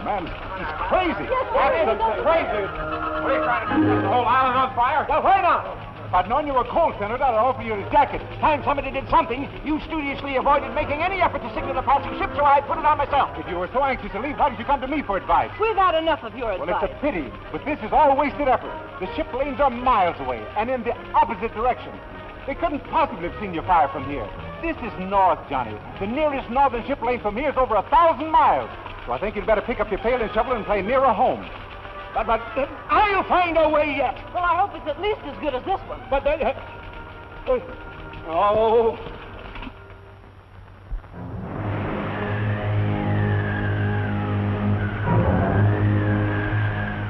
[SPEAKER 15] Man, he's crazy.
[SPEAKER 9] That's crazy. What are you trying to do? Set the whole island on fire? Well, wait on. If I'd known you were cold, Senator, I'd offer you his jacket. Time somebody did something, you studiously avoided making any effort to signal a passing ship, so I put it on myself. If you were so anxious to leave, why did you come to me for advice?
[SPEAKER 10] We've had enough of your advice.
[SPEAKER 9] Well, it's a pity, but this is all wasted effort. The ship lanes are miles away, and in the opposite direction. They couldn't possibly have seen your fire from here. This is north, Johnny. The nearest northern ship lane from here is over 1,000 miles. So I think you'd better pick up your pail and shovel and play nearer home. But I'll find a way yet.
[SPEAKER 10] Well, I hope it's at least as good as this one.
[SPEAKER 9] But oh.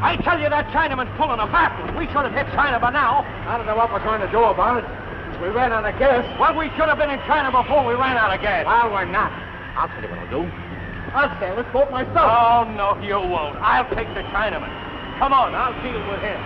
[SPEAKER 9] I tell you, that Chinaman's pulling a fast one. We should have hit China by now. I don't know what we're going to do about it. We ran out of gas. Well, we should have been in China before we ran out of gas. Well, we're not. I'll tell you what I'll do. I'll sail this boat myself.
[SPEAKER 18] Oh, no, you won't. I'll take the Chinaman. Come on, I'll deal with him.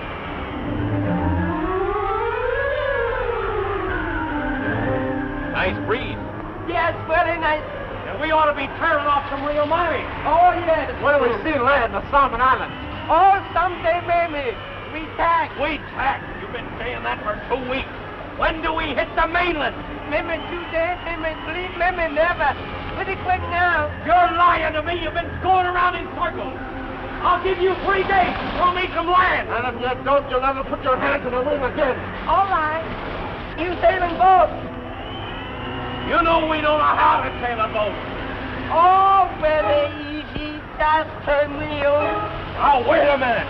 [SPEAKER 18] Nice breeze.
[SPEAKER 10] Yes, very nice.
[SPEAKER 9] And we ought to be clearing off some real money.
[SPEAKER 10] Oh, yes.
[SPEAKER 9] Where do we see land in the Solomon Islands?
[SPEAKER 10] Oh, someday, maybe. We tack.
[SPEAKER 18] We tack. You've been saying that for 2 weeks. When do we hit the mainland?
[SPEAKER 10] Maybe 2 days, maybe 3, maybe never. Pretty quick now.
[SPEAKER 18] You're lying to me. You've been going around in circles. I'll give you 3 days. Show me some land.
[SPEAKER 9] And if you don't, you'll never put your hands in the ring again.
[SPEAKER 10] All right. You sailing boat?
[SPEAKER 18] You know we don't know how to sail a boat.
[SPEAKER 10] Oh, very easy. Just turn me over.
[SPEAKER 18] Oh, wait a minute.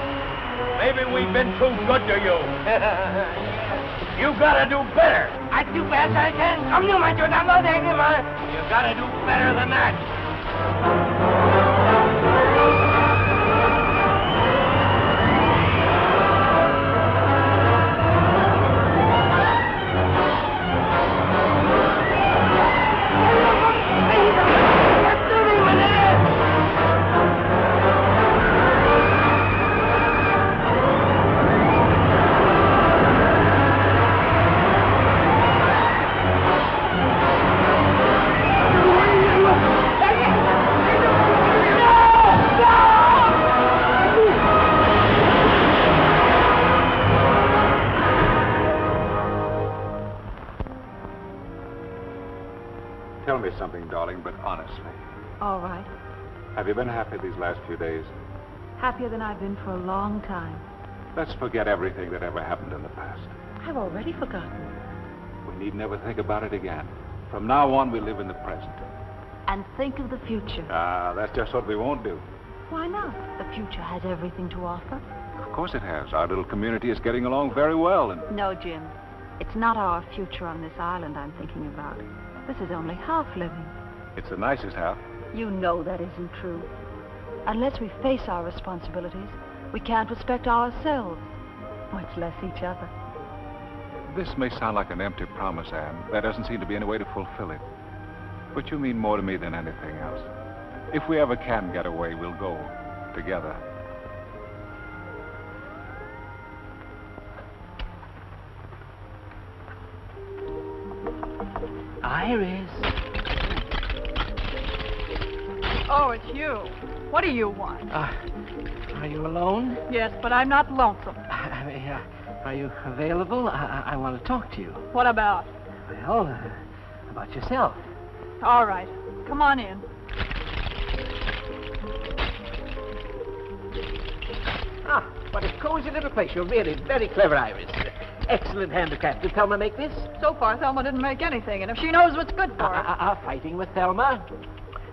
[SPEAKER 18] Maybe we've been too good to you. You gotta do better.
[SPEAKER 10] I do best I can. You
[SPEAKER 18] gotta do better than that.
[SPEAKER 15] Tell me something, darling, but honestly.
[SPEAKER 16] All right.
[SPEAKER 15] Have you been happy these last few days?
[SPEAKER 16] Happier than I've been for a long time.
[SPEAKER 15] Let's forget everything that ever happened in the past.
[SPEAKER 16] I've already forgotten.
[SPEAKER 15] We need never think about it again. From now on, we live in the present.
[SPEAKER 16] And think of the future.
[SPEAKER 15] Ah, that's just what we won't do.
[SPEAKER 16] Why not? The future has everything to offer.
[SPEAKER 15] Of course it has. Our little community is getting along very well, and...
[SPEAKER 16] No, Jim. It's not our future on this island I'm thinking about. This is only half living.
[SPEAKER 15] It's the nicest half.
[SPEAKER 16] You know that isn't true. Unless we face our responsibilities, we can't respect ourselves, much less each other.
[SPEAKER 15] This may sound like an empty promise, Anne. There doesn't seem to be any way to fulfill it. But you mean more to me than anything else. If we ever can get away, we'll go together.
[SPEAKER 10] Iris.
[SPEAKER 8] Oh, it's you. What do you want?
[SPEAKER 10] Are you alone?
[SPEAKER 8] Yes, but I'm not lonesome.
[SPEAKER 10] Are you available? I want to talk to you.
[SPEAKER 8] What about?
[SPEAKER 10] Well, about yourself.
[SPEAKER 8] All right. Come on in.
[SPEAKER 10] What a cozy little place. You're really very clever, Iris. Excellent handicraft. Did Thelma make this?
[SPEAKER 8] So far, Thelma didn't make anything, and if she knows what's good for her...
[SPEAKER 10] Fighting with Thelma?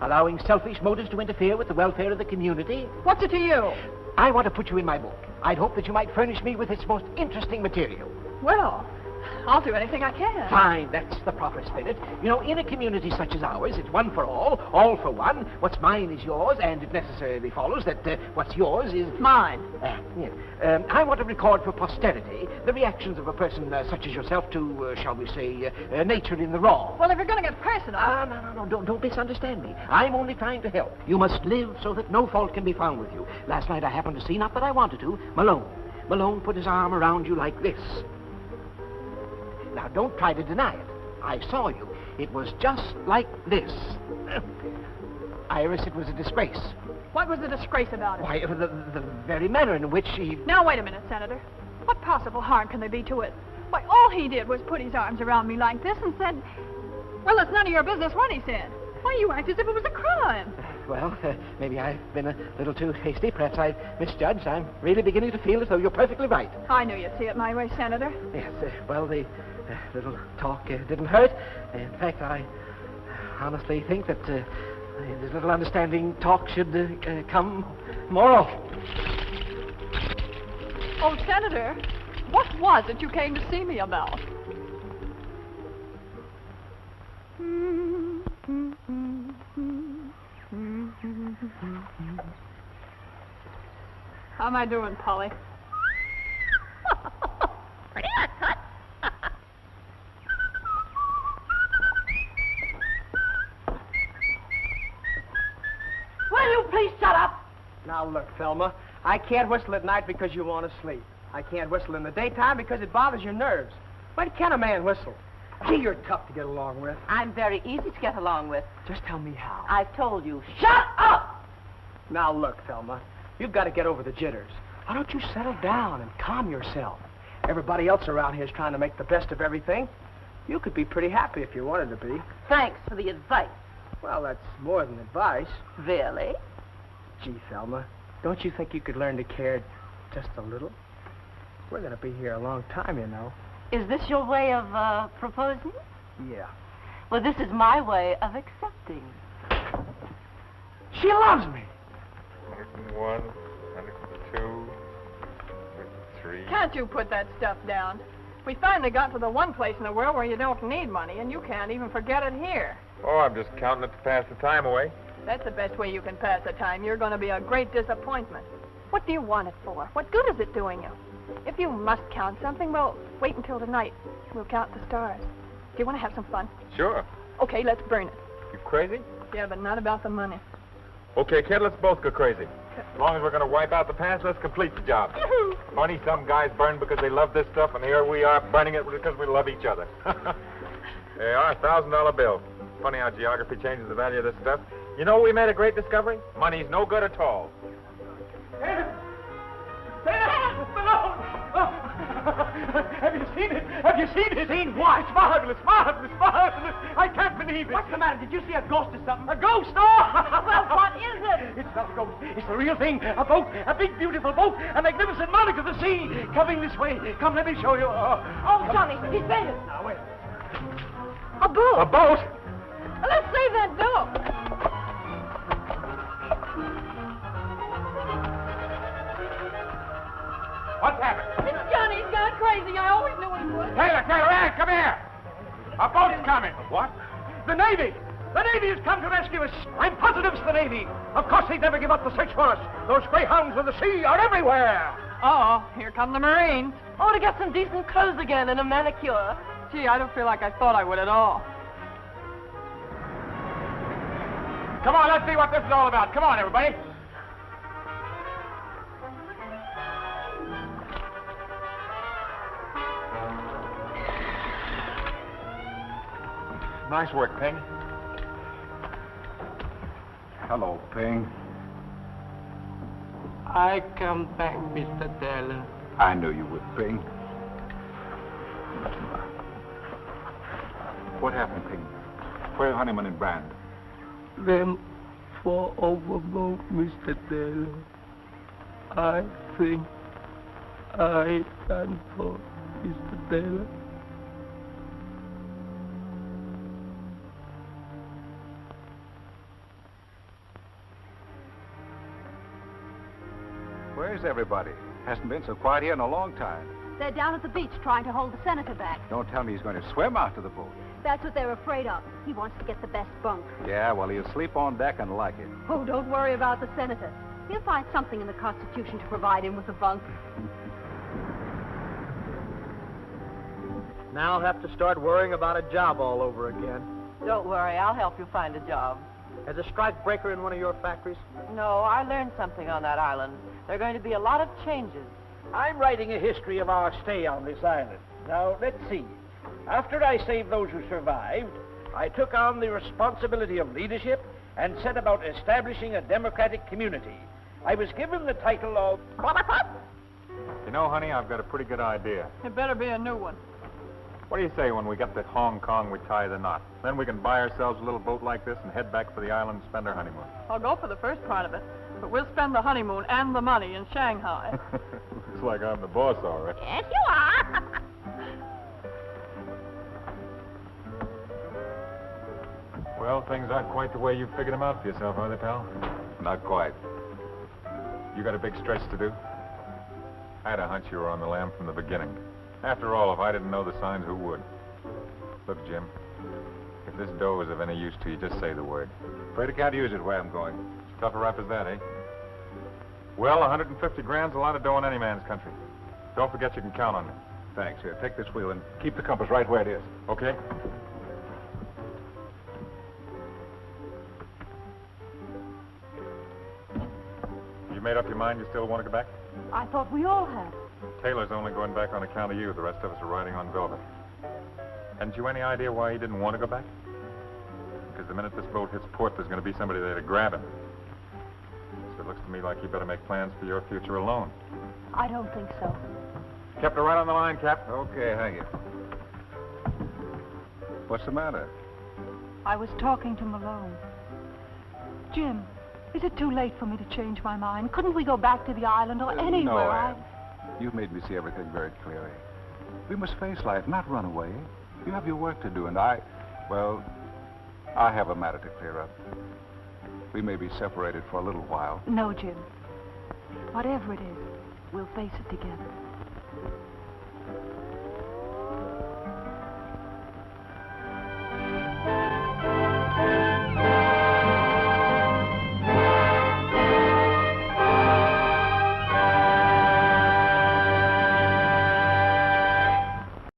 [SPEAKER 10] Allowing selfish motives to interfere with the welfare of the community?
[SPEAKER 8] What's it to you?
[SPEAKER 10] I want to put you in my book. I'd hope that you might furnish me with its most interesting material.
[SPEAKER 8] Well, I'll do anything I can.
[SPEAKER 10] Fine, that's the proper spirit. You know, in a community such as ours, it's one for all for one. What's mine is yours, and it necessarily follows that what's yours is...
[SPEAKER 8] Mine.
[SPEAKER 10] Yes. I want to record for posterity the reactions of a person such as yourself to, shall we say, nature in the raw.
[SPEAKER 8] Well, if you're going to get personal...
[SPEAKER 10] No, don't misunderstand me. I'm only trying to help. You must live so that no fault can be found with you. Last night I happened to see, not that I wanted to, Malone. Malone put his arm around you like this. Now, don't try to deny it. I saw you. It was just like this. Iris, it was a disgrace.
[SPEAKER 8] What was the disgrace about it?
[SPEAKER 10] Why, the very manner in which she...
[SPEAKER 8] Now, wait a minute, Senator. What possible harm can there be to it? Why, all he did was put his arms around me like this and said, well, it's none of your business what he said. Why, you act as if it was a crime.
[SPEAKER 9] Well, maybe I've been a little too hasty. Perhaps I misjudged. I'm really beginning to feel as though you're perfectly right.
[SPEAKER 8] I knew you'd see it my way, Senator.
[SPEAKER 9] Yes, well, the little talk didn't hurt. In fact, I honestly think that this little understanding talk should come more often.
[SPEAKER 8] Oh, Senator, what was it you came to see me about? How am I doing, Polly?
[SPEAKER 19] Pretty hot, Tut.
[SPEAKER 10] Will you please shut up?
[SPEAKER 9] Now, look, Thelma, I can't whistle at night because you want to sleep. I can't whistle in the daytime because it bothers your nerves. When can a man whistle? Gee, you're tough to get along with.
[SPEAKER 10] I'm very easy to get along with.
[SPEAKER 9] Just tell me how.
[SPEAKER 10] I've told you. Shut up!
[SPEAKER 9] Now, look, Thelma, you've got to get over the jitters. Why don't you settle down and calm yourself? Everybody else around here is trying to make the best of everything. You could be pretty happy if you wanted to be.
[SPEAKER 10] Thanks for the advice.
[SPEAKER 9] Well, that's more than advice.
[SPEAKER 10] Really?
[SPEAKER 9] Gee, Thelma, don't you think you could learn to care just a little? We're going to be here a long time, you know.
[SPEAKER 10] Is this your way of proposing?
[SPEAKER 9] Yeah.
[SPEAKER 10] Well, this is my way of accepting.
[SPEAKER 9] She loves me.
[SPEAKER 12] 101, 102, 103.
[SPEAKER 8] Can't you put that stuff down? We finally got to the one place in the world where you don't need money, and you can't even forget it here.
[SPEAKER 12] Oh, I'm just counting it to pass the time away.
[SPEAKER 8] That's the best way you can pass the time. You're going to be a great disappointment. What do you want it for? What good is it doing you? If you must count something, well, wait until tonight. We'll count the stars. Do you want to have some fun?
[SPEAKER 12] Sure.
[SPEAKER 8] Okay, let's burn it.
[SPEAKER 12] You crazy?
[SPEAKER 8] Yeah, but not about the money.
[SPEAKER 12] Okay, kid, let's both go crazy. As long as we're going to wipe out the past, let's complete the job. Funny, some guys burn because they love this stuff, and here we are burning it because we love each other. There are $1,000 bill. Funny how geography changes the value of this stuff. You know, we made a great discovery. Money's no good at all.
[SPEAKER 9] Have you seen it? Have you seen it? Seen what? It's marvelous, marvelous, marvelous. I can't believe it. What's the matter? Did you see a ghost or something? A ghost? Oh!
[SPEAKER 10] Well, what is it?
[SPEAKER 9] It's not a ghost. It's the real thing. A boat. A big, beautiful boat. A magnificent monarch of the sea. Coming this way. Come, let me show you.
[SPEAKER 10] Oh, Johnny, he's there.
[SPEAKER 9] Now, wait.
[SPEAKER 8] A boat.
[SPEAKER 12] A boat?
[SPEAKER 8] Let's save that dough.
[SPEAKER 12] What's happened?
[SPEAKER 8] It's Johnny. He's gone crazy. I always knew he would.
[SPEAKER 12] Taylor, Ann, come here. A boat's coming. What?
[SPEAKER 9] The Navy! The Navy has come to rescue us. I'm positive it's the Navy. Of course they'd never give up the search for us. Those greyhounds of the sea are everywhere.
[SPEAKER 8] Uh-oh, here come the Marines.
[SPEAKER 10] Oh, to get some decent clothes again and a manicure.
[SPEAKER 8] Gee, I don't feel like I thought I would at all.
[SPEAKER 12] Come on, let's see what this is all about. Come on, everybody. Nice work, Ping.
[SPEAKER 15] Hello, Ping.
[SPEAKER 17] I come back, Mr. Taylor.
[SPEAKER 15] I knew you would, Ping. What happened, Ping? Where are Honeyman and Brand?
[SPEAKER 17] Them fall overboard, Mr. Taylor. I think I done for Mr. Taylor.
[SPEAKER 15] Where's everybody? Hasn't been so quiet here in a long time.
[SPEAKER 16] They're down at the beach trying to hold the senator back.
[SPEAKER 15] Don't tell me he's going to swim out to the boat.
[SPEAKER 16] That's what they're afraid of. He wants to get the best bunk.
[SPEAKER 15] Yeah, well, he'll sleep on deck and like it.
[SPEAKER 16] Oh, don't worry about the senator. He'll find something in the Constitution to provide him with a bunk.
[SPEAKER 9] Now I'll have to start worrying about a job all over again.
[SPEAKER 10] Don't worry, I'll help you find a job.
[SPEAKER 9] As a strike breaker in one of your factories?
[SPEAKER 10] No, I learned something on that island. There are going to be a lot of changes.
[SPEAKER 9] I'm writing a history of our stay on this island. Now, let's see. After I saved those who survived, I took on the responsibility of leadership and set about establishing a democratic community. I was given the title of...
[SPEAKER 12] You know, honey, I've got a pretty good idea.
[SPEAKER 8] It better be a new one.
[SPEAKER 12] What do you say when we get to Hong Kong, we tie the knot? Then we can buy ourselves a little boat like this and head back for the island and spend our honeymoon.
[SPEAKER 8] I'll go for the first part of it, but we'll spend the honeymoon and the money in Shanghai.
[SPEAKER 12] Looks like I'm the boss, all right.
[SPEAKER 19] Yes, you are.
[SPEAKER 12] Well, things aren't quite the way you figured them out for yourself, are they, pal?
[SPEAKER 15] Not quite.
[SPEAKER 12] You got a big stretch to do? I had a hunch you were on the lam from the beginning. After all, if I didn't know the signs, who would? Look, Jim, if this dough is of any use to you, just say the word.
[SPEAKER 15] Afraid I can't use it where I'm going.
[SPEAKER 12] As tough a rap as that, eh? Well, 150 grand's a lot of dough in any man's country. Don't forget you can count on me.
[SPEAKER 15] Thanks. Here, take this wheel and keep the compass right where it is.
[SPEAKER 12] Okay? You made up your mind you still want to go back?
[SPEAKER 16] I thought we all had.
[SPEAKER 12] Taylor's only going back on account of you. The rest of us are riding on velvet. Hadn't you any idea why he didn't want to go back? Because the minute this boat hits port, there's going to be somebody there to grab him. So it looks to me like you better make plans for your future alone.
[SPEAKER 16] I don't think so.
[SPEAKER 12] Kept her right on the line, Cap.
[SPEAKER 15] Okay, hang it. What's the matter?
[SPEAKER 16] I was talking to Malone. Jim, is it too late for me to change my mind? Couldn't we go back to the island or anywhere?
[SPEAKER 15] No, Anne. You've made me see everything very clearly. We must face life, not run away. You have your work to do, and I have a matter to clear up. We may be separated for a little while.
[SPEAKER 16] No, Jim. Whatever it is, we'll face it together.